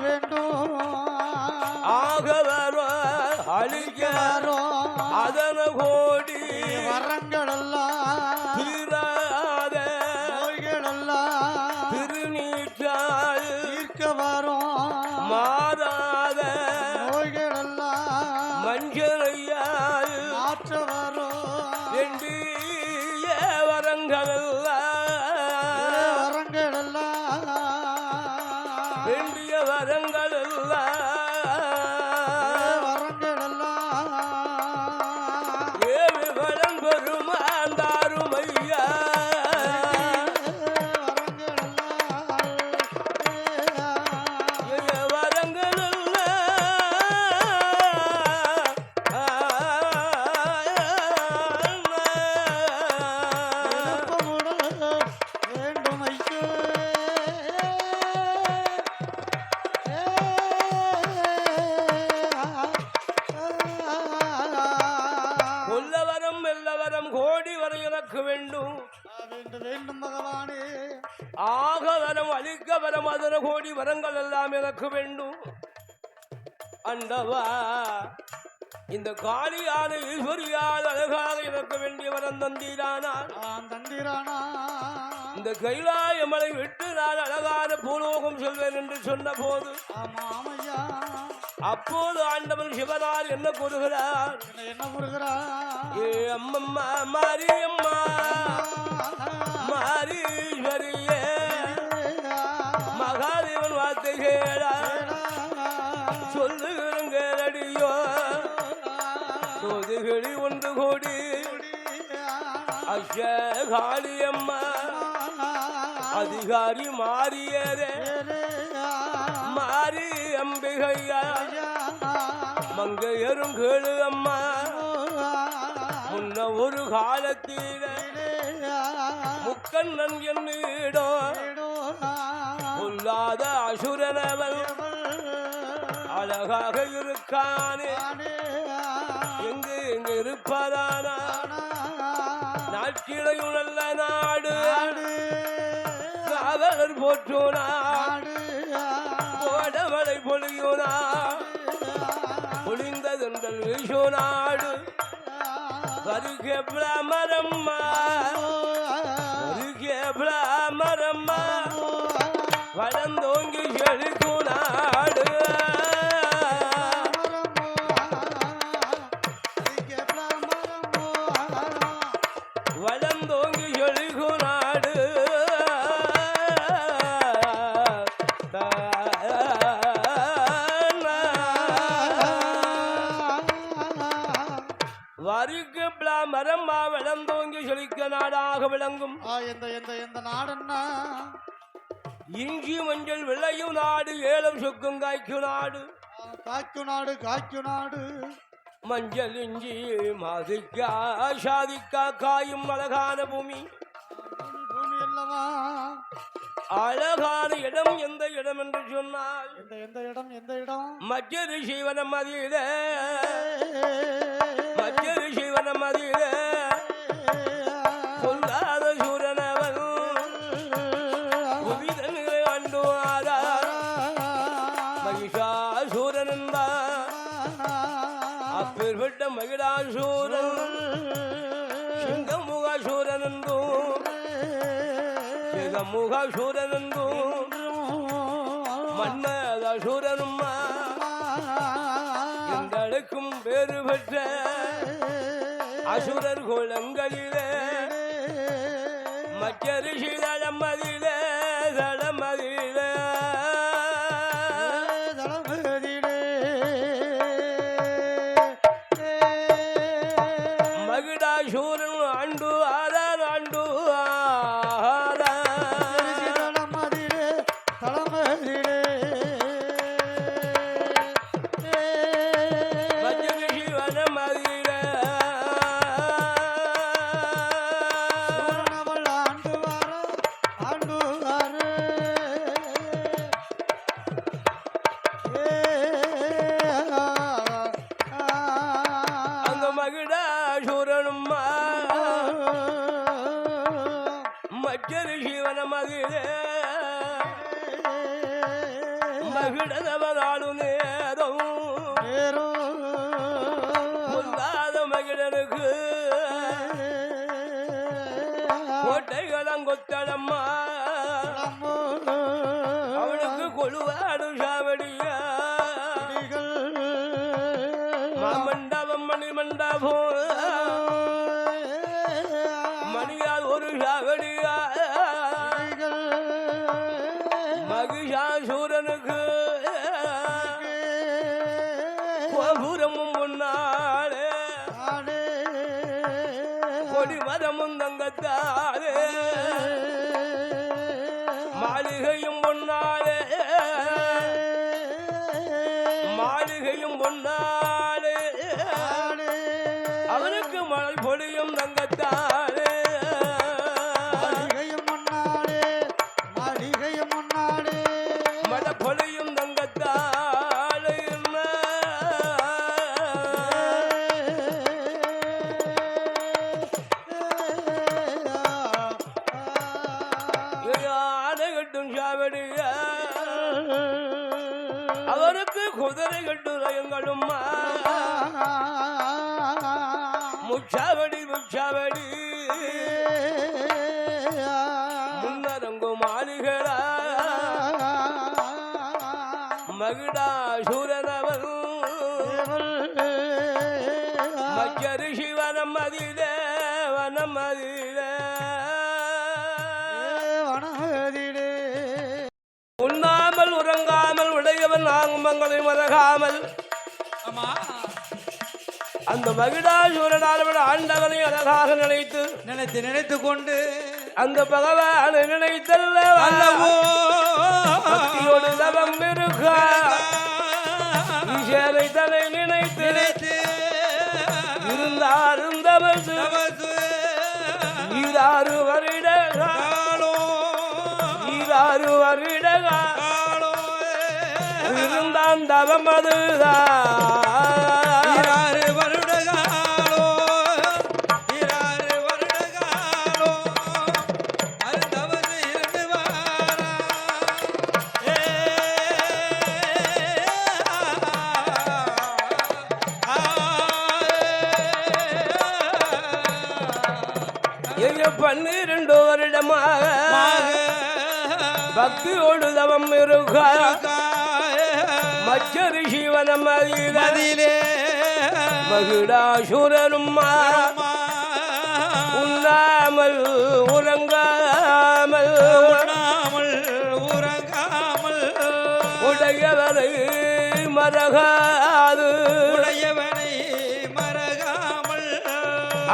வேண்டும் ஆக வரும் அழிக்க அதன கோடி வரங்களெல்லாம் தீராத திருநீற்றால் தீர்க்க வரும் மாறாத மஞ்சளையால் மாற்ற வரும் வேண்டிய வரங்களெல்லாம் வேண்டிய வரங்கள் ஏழு வரம் பெருமாந்தாருமையா வரங்கள் கோடி வரை எனக்கு வேண்டும் பகவானே. ஆக வரம் அழிக்க வரம் அதன கோடி வரங்கள் எல்லாம் எனக்கு வேண்டும். அண்டவா இந்த காளியான ஈஸ்வரியால் அழகாக எனக்கு வேண்டிய வரம் தந்தீரானா இந்த கைலாய மலை விட்டு நான் அழகான பூலோகம் செல்வேன் என்று சொன்ன போது அப்போது ஆண்டவன் சிவனார் என்ன கூறுகிறார்? ஏ அம்மம்மா மாரியம்மா மாரீஸ்வரியே மகாதேவன் வார்த்தை கேளா சொல்லுகிறேன் கேளடியோ சோதுகளி ஒன்று கோடி அஷகாளியம்மா அதிகாரி மாறியரே மாறி அம்பிகையா மங்கையரும் கேளு அம்மா முன்ன ஒரு காலத்தில முக்கண்ணன் என்னிடம் பொல்லாத அசுரனவன் அழகாக இருக்கானே எங்கு எங்கு இருப்பதானா நாட்கிளையும் நல்ல நாடு காவலர் போற்றுனா கோடமலை பொழியுனா பொழிந்ததென்றல் வீசு நாடு வருகே பிராமரம்மா வருகே பிராமரம்மா வளர்ந்தோங்கி செழிக்கும் நாடு வளர்ந்தோங்கி செழிக்கும் நாடு வருக பிராமரம்மா வளர்ந்தோங்கி செழிக்க நாடாக விளங்கும் எந்த நாடன்னா இஞ்சி மஞ்சள் விளையும் நாடு ஏலம் சொக்கும் காய்க்கும் நாடு காய்க்கு நாடு மஞ்சள் இஞ்சி மாதிக்கா சாதிக்கா காயும் அழகான பூமி பூமி அல்லவா அழகான இடம் எந்த இடம் என்று சொன்னால் எந்த இடம் மற்றொரு சிவனம் அதில மற்றொரு சிவனம் அதில சொல்லாத சூரனவன் புவிதங்களை அண்டுவாரா மகிஷாசூரன் அப்பேற்பட்ட மகிழாசூரன் சிங்கமுகாசூரன் என்றும் சிங்கமுகாசூரன் என்றும் மன்னதாசூரனும் எங்களுக்கும் வேறு பெற்ற அசுரர் குலங்களிலே மற்ற ரிஷி தளமதிலே மகிடாசூரன் ஆண்டு ஆதான் ஆண்டு மற்றொரு சிவனமதிலே மகிழதவனாலு நேரம் பொல்லாத மகிழனுக்கு கோட்டைகளங்கொத்தடம்மா அவனுக்கு கொழுவாடு சாவடியா மாமண்டபம் மணிமண்டபம் மணியால் ஒரு சாவடியா மகிஷாசூரனுக்கு கோபுரமும் முன்னாலே கொடிமரமும் தங்கத்தாலே மாளிகையும் பொன்னாலே மாளிகையும் பொன்னாலே அவனுக்கு மழை பொழியும் தங்கத்தாலே மழை பொழியும் தங்கத்தாலே ஆனைகட்டும் சாவடிய அவருக்கு குதிரை கட்டும் ரயங்களும் முச்சாவடி முச்சாவடி முன்னரங்கு மாளிகளா மகிடாசூரனவன் மற்றொரு சிவனம் அதிலே வனம் அதிலே உண்ணாமல் உறங்காமல் உடையவன் நாங்குமங்களை மறக்காமல் அந்த மகிடாசூரனால ஆண்டவனை அழகாக நினைத்து கொண்டு அந்த பகவானை நினைத்தல்ல பக்தியோடு தவம் இருக்கா ஈசனை தலை நினைத்து இருந்தாரும் தபசு 26 வருடகாலோ இருந்தான் தவம் அதுதான் 26 வருடகாலோ அருந்தவசு இருந்து வாரா எங்க 12 வருடமாக பக்தியோடு தவம் இருக்கா மச்சரி சிவனம் அதிலே மகிடாசுரனும் உண்ணாமல் உறங்காமல் உடையவரை மறகாது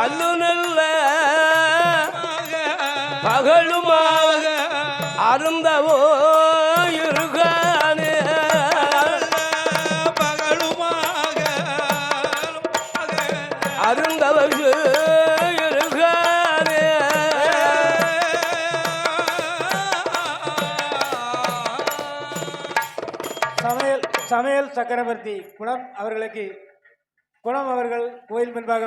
அல்லு நல்ல பகலுமாக அருந்தவோ இருக்கானே அருந்தவசு இருக்கானே சமையல் சக்கரவர்த்தி குணம் அவர்களுக்கு அவர்கள் கோயில் முன்பாக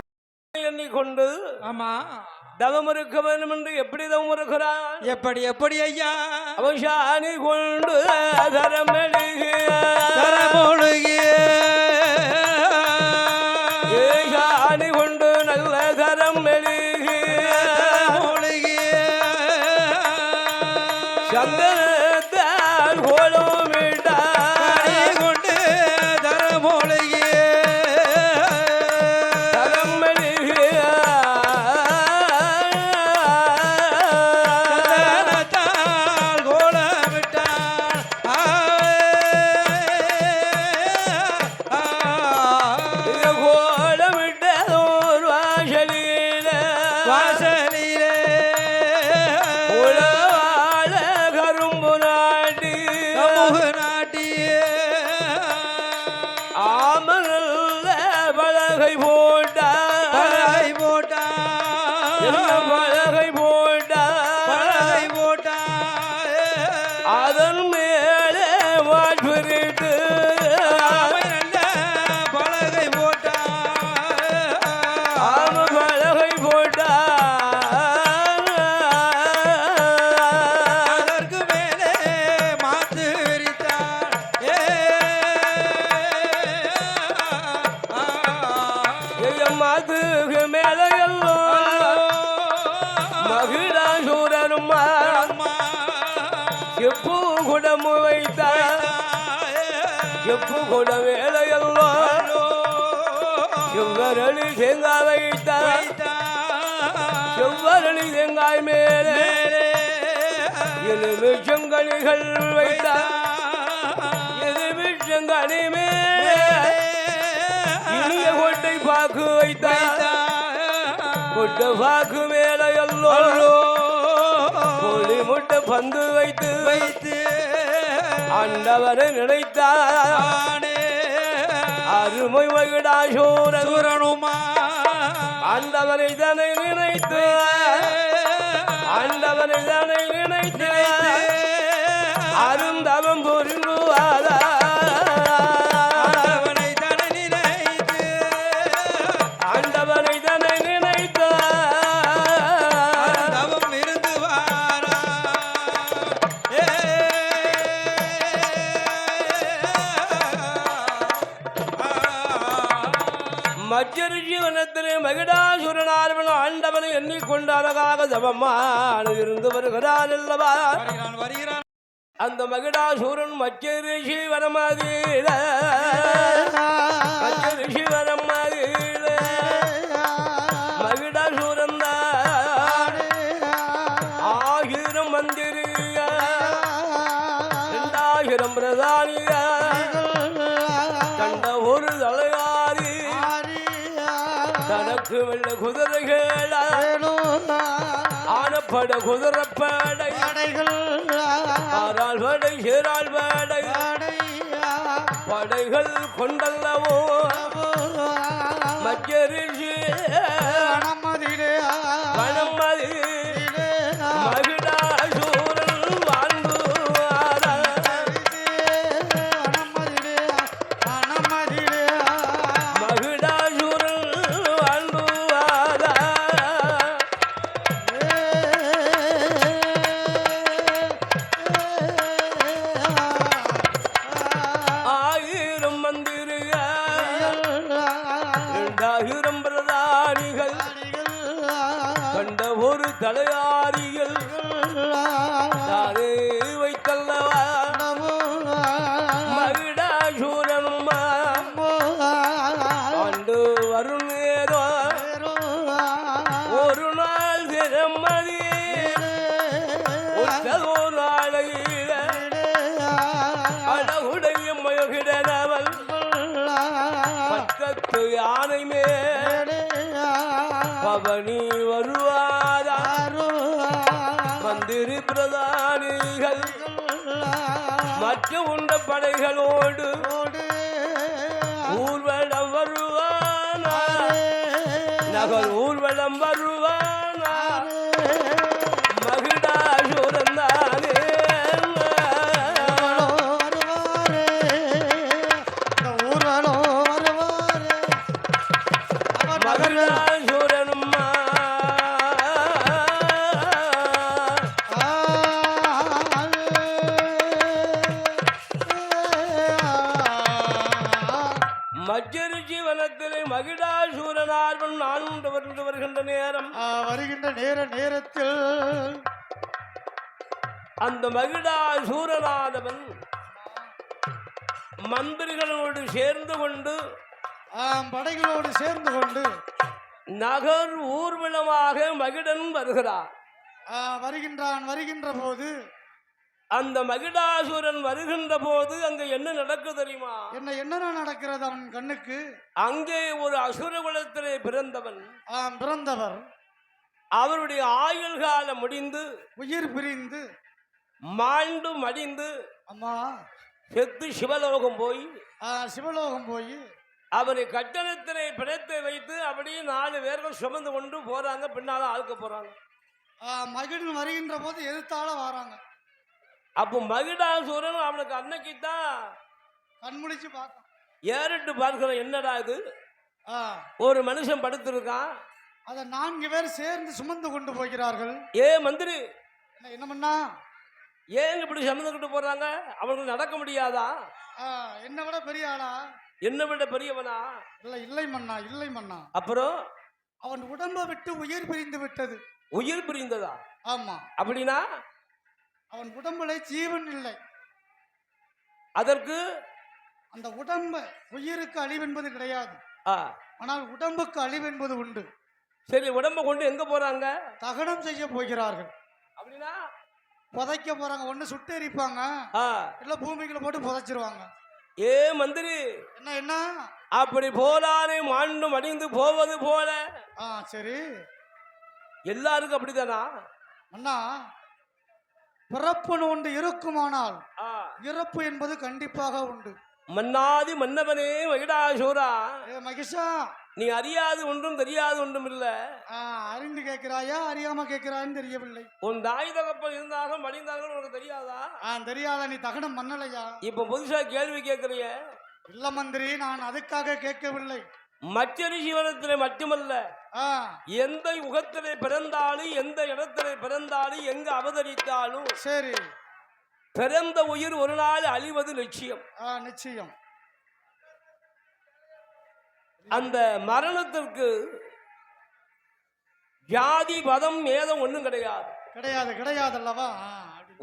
எண்ணிக்கொண்டு ஆமா தவம் இருக்க வேண்டும் என்று எப்படி தவம் இருக்கிறான் எப்படி ஐயா அவன் சாணி கொண்டு தரமொழுகிய சாணி கொண்டு நல்ல தரம் மெழுகிய சந்தனத்தால் கோலம் விட்டார் கொண்டு தரமொழியே தரம் மெழுகிய கோலமிட்டதோர் வாசலிலே உளவாழ கரும்பு நாட்டி ஆமல்ல பலகை போட்டா பலகை போட்டா அதன் மேலே வாட்பிரிட்டு ஆம பலகை போட்டா மதுகு மேலே எல்லாம் மகிடாசூரனும் எப்பு குடமு வைத்தார் எப்பு குட வேலையெல்லாம் செவ்வரளி தேங்காய் வைத்தார் செவ்வரளி தேங்காய் மேலே எலுமிச்சங்கனிகள் வைத்தார் எலுமிச்சங்கனி மேலே இனிய கொட்டை பாக்கு வைத்தார் கொட்டை பாக்கு மேலே கோழி முட்டை பந்து வைத்து ஆண்டவரை நினைத்தார் அருமை மகிடாசூரனுமா ஆண்டவரை தனை நினைத்து அருந்தவம் புரிந்துவாரா ஆண்டவரை தனை நினைத்து மற்றொரு ஜீவனத்திலே மகிடாசுரனார் ஆண்டவனை எண்ணிக்கொண்டு அழகாக தவமான இருந்து வருகிறார் அல்லவா அந்த மகிடாசூரன் மற்றொரு ஜீவனமாகீழ மகிடாசூரன் ஆயிரம் மந்திரிய 2000 பிரதானிய கண்ட ஒரு தலையாரி குதிரைகள் ஆனப்பட குதிரைப்படை ஆறாள் படை சேராள் படை படைகள் கொண்டல்லவோ மச்சரிசி வனமதி மகிடாசூரன் வாழ்ந்து மகிடாசூரன் வாழ்ந்து ஆயிரம் மந்திரிக 2000 பிரதானிகள் கண்ட ஒரு தலையாரிகள் தானே வைத்தல்லவா மகிடாசூரனும் ஆண்டு வரும் நேரம் ஒரு நாள் தினமதி உத்ததோ நாளையில அழகுடைய மயகிடனவள் பக்கத்து யானை மேல் பவனி வருவாரா மந்திரி பிரதானிகள் மற்ற உண்ட படைகளோடு ஊர்வலம் வருவானா நகர் ஊர்வலம் வருவானா மகிடாசூரன் தானே மகிடாசூரனும் மற்றொரு ஜீவனத்திலே மகிடாசூரனார்வன் நான் வருகின்ற நேரம் நேரத்தில் அந்த மகிடாசூரனானவன் மந்திரிகளோடு சேர்ந்து கொண்டு படைகளோடு சேர்ந்து கொண்டு நகர் ஊர்வலமாக மகிடன் வருகிறார். வருகின்ற போது அந்த மகிடாசூரன் வருகின்ற போது அங்க என்ன நடக்குது தெரியுமா? என்ன நடக்கிறது அவன் கண்ணுக்கு? அங்கே ஒரு அசுர குலத்திலே பிறந்தவர் அவருடைய ஆயுள் காலம் முடிந்து உயிர் பிரிந்து மாண்டு மடிந்து அம்மா செத்து சிவலோகம் போய் அவரை கட்டணத்திலே பிணைத்து வைத்து அப்படியே 4 பேர்கள் சுமந்து கொண்டு போறாங்க. பின்னால ஆளுக்க போறாங்க. மகிழன் வருகின்ற போது எதிர்த்தால வராங்க. அப்போ மகிடாசூரன் அவனுக்கு அன்னைக்கு தான் கண்முடிச்சு பார்த்தான். ஏறிட்டு பார்க்கிறோம், என்னடா இது, ஒரு மனுஷன் படுத்திருக்கான், அதை 4 பேர் சேர்ந்து சுமந்து கொண்டு போகிறார்கள். மந்திரி என்ன பண்ணா, ஏன் இப்படி சுமந்துக்கிட்டு போறாங்க? அவங்களுக்கு நடக்க முடியாதா? என்ன விட பெரிய ஆளா? என்ன விட பெரியவனா? இல்லை மன்னா. அப்புறம் அவன் உடம்பை விட்டு உயிர் பிரிந்து விட்டது. உயிர் பிரிந்ததா? ஆமா. அப்படின்னா அவன் உடம்புல ஜீவன் இல்லை. அதற்கு அந்த உடம்ப உயிருக்கு அழிவு என்பது கிடையாது. ஆனால் உடம்புக்கு அழிவு என்பது உண்டு. சரி, உடம்ப கொண்டு எங்க போறாங்க? தகனம் செய்ய போகிறார்கள். அப்படின்னா புதைக்க போறாங்க. ஒண்ணு சுட்டு எரிப்பாங்க, இல்ல பூமிக்குள்ள போட்டு புதைச்சிருவாங்க. மந்திரி என்ன அப்படி போலானே மாண்டு மடிந்து போவது போல. சரி, எல்லாருக்கும் அப்படித்தானா? அண்ணா, பிறப்பு ஒன்று இருக்குமானால் இறப்பு என்பது கண்டிப்பாக உண்டு. மன்னாதி மன்னவனே மகிடாசூரா, மகிஷா, நீ அறியாது ஒன்றும் தெரியாது ஒன்றும் இல்ல. அறிந்து கேட்கிறாயா அறியாம கேட்கிறான்னு தெரியவில்லை. உன் தாய் தகப்பன் இருந்தாங்க மடிந்தார்கள், உனக்கு தெரியாதா? தெரியாதா? நீ தகனம் பண்ணலையா? இப்ப புதுசா கேள்வி கேட்கிறிய? இல்ல மந்திரி, நான் அதுக்காக கேட்கவில்லை. மற்றொரு ஜீவனத்திலே மட்டுமல்ல, எந்த யுகத்திலே பிறந்தாலும் எந்த இடத்திலே பிறந்தாலும் எங்க அவதரித்தாலும் சரி, பிறந்த உயிர் ஒரு நாள் அழிவது நிச்சயம். நிச்சயம். அந்த மரணத்திற்கு ஜாதி மதம் மேதம் ஒன்றும் கிடையாது. கிடையாது அல்லவா?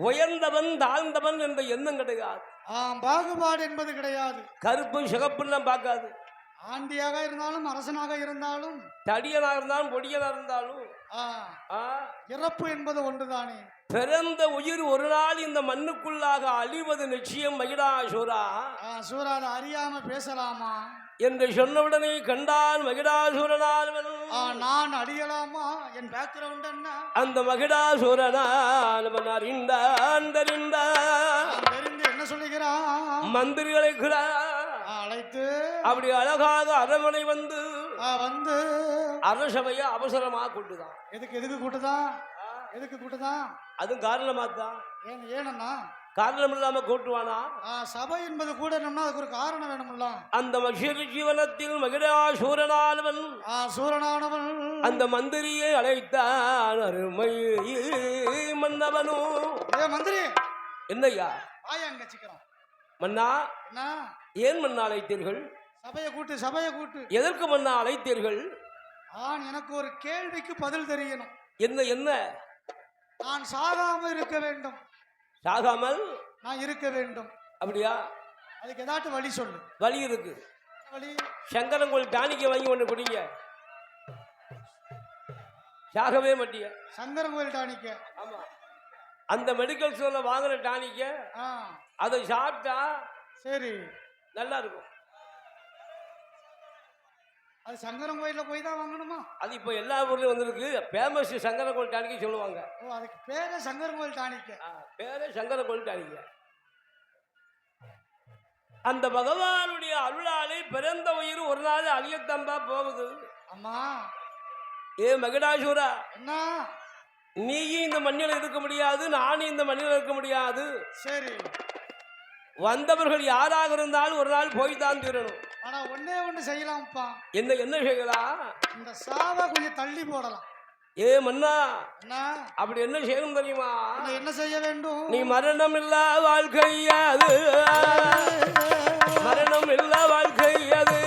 உயர்ந்தவன் தாழ்ந்தவன் என்ற எண்ணம் கிடையாது. பாகுபாடு என்பது கிடையாது. கருப்பு சிகப்புலாம் பார்க்காது. ஆண்டியாக இருந்தாலும் அரசனாக இருந்தாலும் தடியனாக இருந்தாலும் பொடியனாக இருந்தாலும் இறப்பு என்பது ஒன்றுதானே. பிறந்த உயிர் ஒரு நாள் இந்த மண்ணுக்குள்ளாக அழிவது நிச்சயம். மகிடாசூரா, சூரா, அதை அறியாம பேசலாமா? என்று சொன்னவுடனே கண்டான் மகிடாசுரனானவன். நான் அறியலாமா என் பேக்ரவுண்ட் என்ன? அந்த மகிடாசுரனானவன் அறிந்தான் தெரிந்தான். தெரிந்து என்ன சொல்லுகிறான்? மந்திரிகளை அழைத்து அப்படி அழகாக அரண்மனை வந்து அரசபைய அவசரமாக கூட்டுதான். எதுக்கு கூட்டுதான்? எதுக்கு கூட்டுதான்? அதுவும் காரணமா தான். ஏனண்ணா? காரணம் இல்லாம கூட்டுவானா? சபை என்பது கூடணும்னா அதுக்கு ஒரு காரணம் வேணும்ல. அந்த மகிழ ஜீவனத்தில் மகிழாசூரனானவன் அந்த மந்திரியை அழைத்தான். அருமை மன்னவனும் மந்திரி என்னையா அங்க சிக்கிறோம் மன்னா. ஏன் மன்னா அழைத்தீர்கள்? சபையை கூட்டு. எதற்கு மன்னா அழைத்தீர்கள்? எனக்கு ஒரு கேள்விக்கு பதில் தெரியணும். என்ன என்ன? நான் சாகாமல் இருக்க வேண்டும். சாகாமல் நான் இருக்க வேண்டும். அப்படியா? அதுக்கு ஏதாட்டும் வழி சொல்லு. வழி இருக்கு. வழி? சங்கரங்கோயில் டானிக்க வாங்கி ஒன்று குடிங்க, சாகவே மாட்டிய. சங்கரங்கோயில் டானிக்க? ஆமா, அந்த மெடிக்கல் ஸ்டோர்ல வாங்குற டானிக்க. அதை சாப்பிட்டா சரி நல்லா இருக்கும். அது சங்கரன் கோயில போய் தான் வாங்கணுமா? அது இப்போ எல்லா ஊர்லயும் வந்திருக்கு. ஃபேமஸ் சங்கரன் கோயில் டானிக்க சொல்லுவாங்க. அதுக்கு பேரே சங்கரன் கோயில் டானிக்க. பேரே சங்கரன் கோயில் டானிக்க. அந்த பகவானுடைய அருளாலே பிறந்த உயிர் ஒரு நாள் அழியத்தம்பா போகுது. அம்மா ஏ மகிடாசூரா, என்ன நீயும் இந்த மண்ணில் இருக்க முடியாது, நானும் இந்த மண்ணில் இருக்க முடியாது. சரி, வந்தவர்கள் யாராக இருந்தாலும் ஒரு நாள் போய் தான் தீரணும். ஆனா ஒன்னே ஒண்ணு செய்யலாம்ப்பா. என்ன என்ன செய்யலாம்? இந்த சாவை கொஞ்சம் தள்ளி போடலாம். ஏ மன்னா, அப்படி என்ன செய்யணும் தெரியுமா? என்ன செய்ய வேண்டும்? நீ மரணம் இல்லா வாழ்க்கையாது, மரணம் இல்லா வாழ்க்கையாது,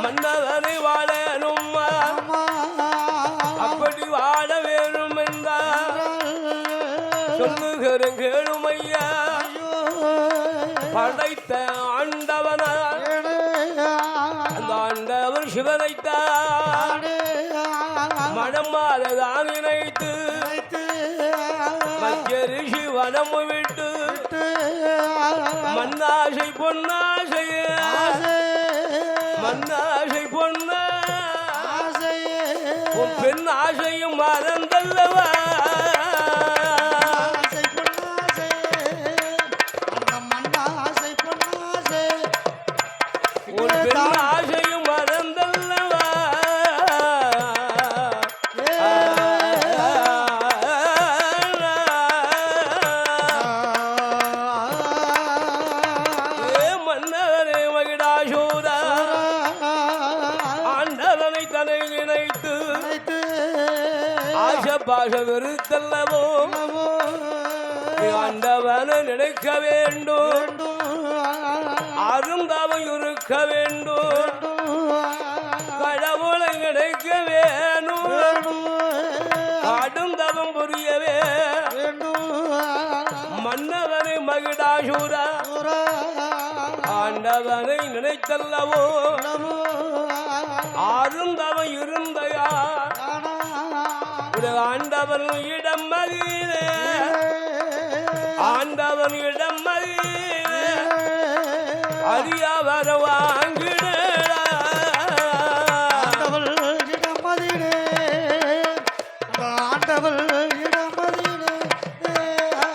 மன்னவனை வாழணும், அப்படி வாழ வேணும் என்றால் சொல்லுகிறேன் கேளும் ஐயா. படைத்த ஆண்டவனா, அந்த ஆண்டவர் சிவனைத்தான் மனமாலதான் நினைத்து மற்றொரு சிவனம் விட்டு மண்ணாசை பொன்னாசை, மண்ணாசை பொன்னாசை, உன் பெண் ஆசையும் மறந்தல்லவா. ஆசையும் மறந்தல்லவா. மன்னவனே மகிடாசூரா, ஆண்டவனை தன்னை நினைத்து ஆசை பாச வெறுத்தல்லவோ. ஆண்டவனை நினைக்க வேண்டும், அருந்தவன் இருக்க வேண்டும், கடவுளை நினைக்க வேணும், கடுந்தவம் புரியவே மன்னவனை மகிடாசூரா, ஆண்டவனை நினைத்தல்லவோ. அருந்தவன் இருந்தையா, ஆண்டவன் இடம் மதியிலே, ஆண்டவன் இடம் மதியிலே அறிய வர வாங்கிட. ஆண்டவள் இடமதிலே, ஆண்டவள் இடமதிலே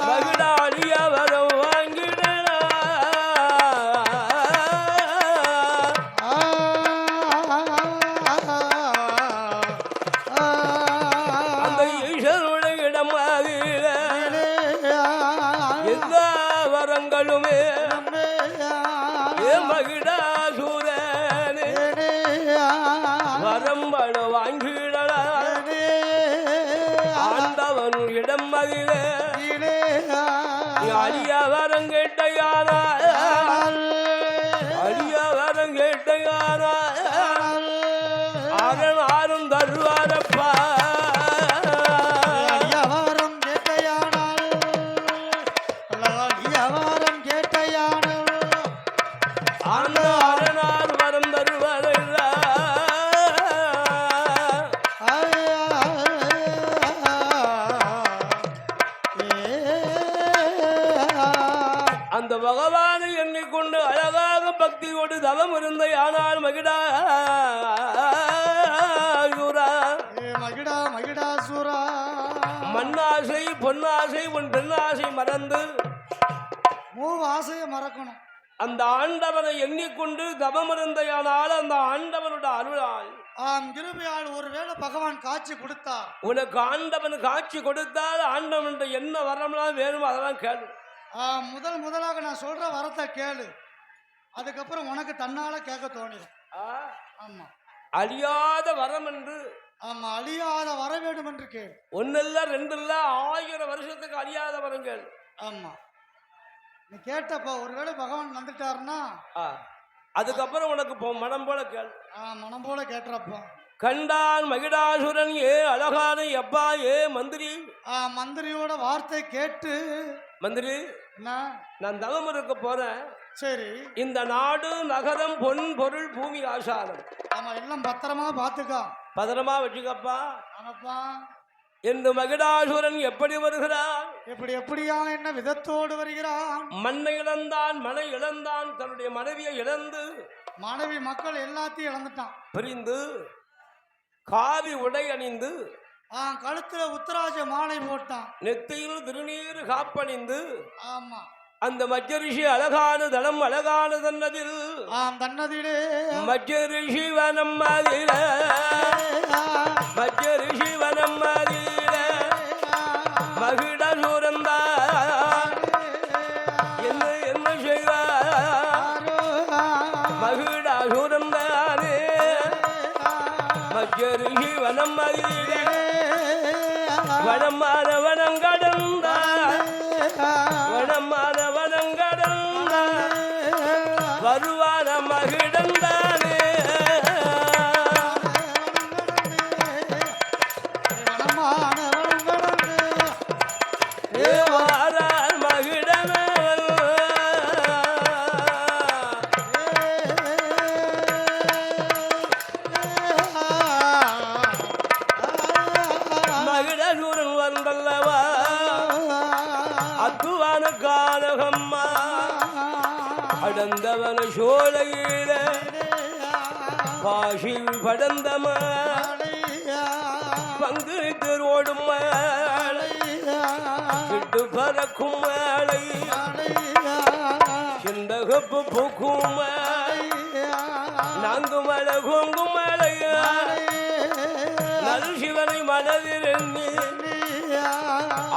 மகிடாளிய வர வாங்கிட. அந்த ஈஸ்வருடைய இடம் மதியிலே எல்லா வரங்களுமே மகிடாசூரனே வரம்பட வாங்கிடலா. ஆண்டவன் இடம் மதிலே அழிய வரம் கேட்டையானா, அழிய வரம் கேட்டையானா அரண் ஆறும் தருவாரப்பா. அந்த பகவானை எண்ணிக்கொண்டு அழகாக பக்தியோடு தவம் இருந்த ஆனால் மகிடாசுரா மண்ணாசை பொன்னாசை உன் பெண்ணாசை மறந்து மூவாசையை மறக்கணும். அந்த ஆண்டவனை எண்ணிக்கொண்டு தவம் இருந்தையானால் அந்த ஆண்டவனோட அருளால் கிருபையால் ஒருவேளை பகவான் காட்சி கொடுத்தார், உனக்கு ஆண்டவன் காட்சி கொடுத்தால் ஆண்டவன் என்ன வரம்லாம் வேணுமோ அதெல்லாம் கேளு. முதலாக நான் சொல்ற வரத்தை கேளு, அதுக்கப்புறம் உனக்கு தன்னால கேட்க தோணிடும். ஆமா, அழியாத வரம் என்று. ஆமா, அழியாத வர வேண்டும் என்று கேளு. ஒன்னு இல்ல ரெண்டு இல்ல 1000 வருஷத்துக்கு அழியாத வரம் கேளு. ஆமா, நீ கேட்டப்ப ஒருவேளை பகவான் வந்துட்டாருன்னா அதுக்கப்புறம் உனக்கு மனம் போல கேளு. மனம் போல கேட்டுறப்பா. கண்டான் மகிடாசுரன் ஏ அழகான எப்பா ஏ மந்திரி. மந்திரியோட வார்த்தை கேட்டு, மந்திரி நான் தவம் இருக்க போறேன். சரி, இந்த நாடு நகரம் பொன் பொருள் பூமி ஆசாரம் ஆமா எல்லாம் பத்திரமா பாத்துக்கா, பத்திரமா வச்சுக்கப்பா. ஆமாப்பா. இந்த மகிடாசுரன் எப்படி வருகிறான்? எப்படியா என்ன விதத்தோடு வருகிறான்? மண்ணை இழந்தான், மனை இழந்தான், தன்னுடைய மனைவியை இழந்து, மனைவி மக்கள் எல்லாத்தையும் இழந்துட்டான். பிரிந்து காவி உடை அணிந்து, கழுத்துல உத்தராஜ மாலை போட்டான், நெத்தியில் திருநீர் காப்பணிந்து. ஆமா, அந்த மஜ்ஜரிஷி அழகான தளம் அழகான தன்னதில் தன்னதிலே மஜ்ஜரிஷி வனம் மாதிர, மஜ்ஜரிஷி வனம் மாதிர மகிடாசுரந்தா என்ன செய்வார்? மகிடாசுரந்தானே மஜ்ஜரிஷி வனம் மாதிர வனமான வனங்கடந்தா, வனமான வனங்கடந்தா வருவான மகிடந்தானே. ஏவாரான் மகிடனவன் மகிடசூரன் வந்தல்லவா அத்துவான கானகம்மா அடந்தவன சோழையில பாஷி படந்தம பங்கு திருவோடும் மேலை விட்டு பறக்கும் மேலை சிந்தகப்பு பூக்கும் மேலை நான்கு மலை கொங்கும் மேலை நல் சிவனை மனதிறங்கி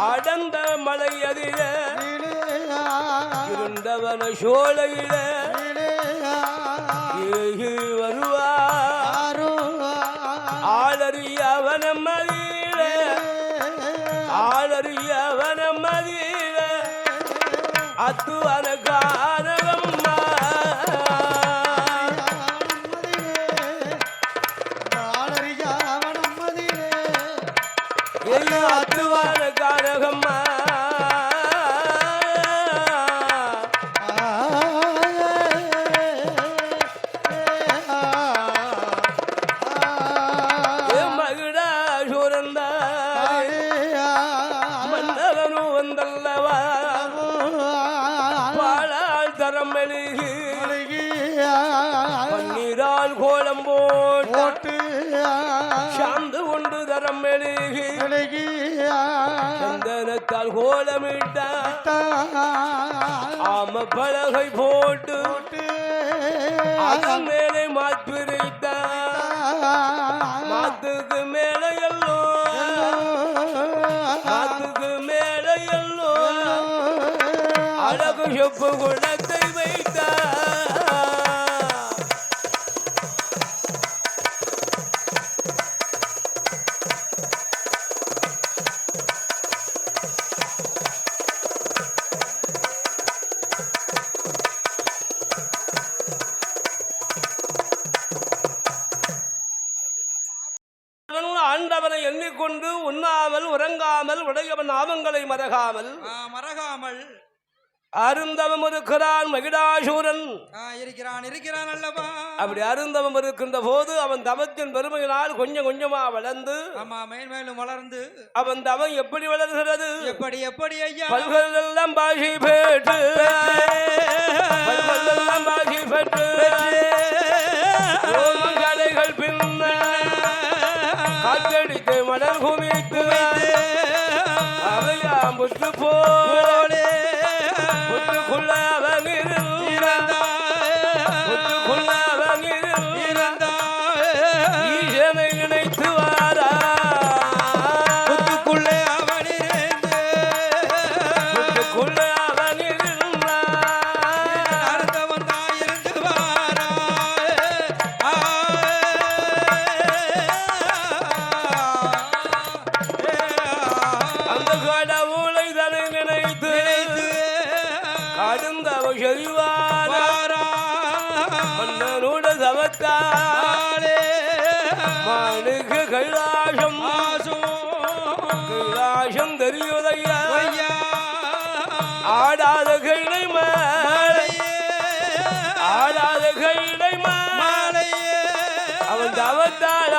அடந்த மலை அதில இருந்தவன சோழையில ஏகி வருவார் ஆளறியவன மதியில, ஆளறியவன மதியில அத்துவன கானகம்மா அத்துவான கானகம்மா. மன்னவனு வந்தல்லவா பாலால் தரம் மெழுகி பன்னீரால் கோலம் போட்டு சாந்து கொண்டு தரம் மெழுகி சந்தனத்தால் கோலமிட்டான் ஆம பலகை போட்டு அதன் மேலே மாற்றிரைத்தான். மாத்துக்கு மேலே எல்லோ, மாத்துக்கு மேலே எல்லோ அழகு செப்பு குளத்தை வைத்தார். ஆண்டவனை எண்ணிக்கொண்டு உண்ணாமல் உறங்காமல் உடையவன் நாமங்களை மறக்காமல் அருந்தவம் இருக்கிறான் மகிடாசூரன். இருக்கிறான் அல்லவா? அப்படி அருந்தவம் இருக்கின்ற போது அவன் தவத்தின் பெருமையினால் கொஞ்சம் கொஞ்சமா வளர்ந்து, ஆமா, மேலும் வளர்ந்து அவன் தவம் எப்படி வளர்கிறது? எப்படி ஐயா? பல்களெல்லாம் பாசி பெற்று, பல்களெல்லாம் பாசி பெற்று, ரோமம் கடைகள் பின்ன காற்றடித்து மணல் குமித்து அவையாம் புற்று போலே புற்றுக்குள்ள அவன் புற்றுக்குள்ள அவன் ஈசனை நினைத்து வாரா புத்துக்குள்ளே அவன் புற்றுக்குள்ள அவன் அர்த்தவன் இருந்து வாரா. அந்த கடவுளை தலை நினைத்து கடுந்தவ செறிவாரா மன்னனோட தவத்தாலே மானுக்கு கைலாசம் கைலாசம் தெரியுதையா ஆடாத கைலை மாலை ஆடாத கைலை மாலை அவன் தவத்தால்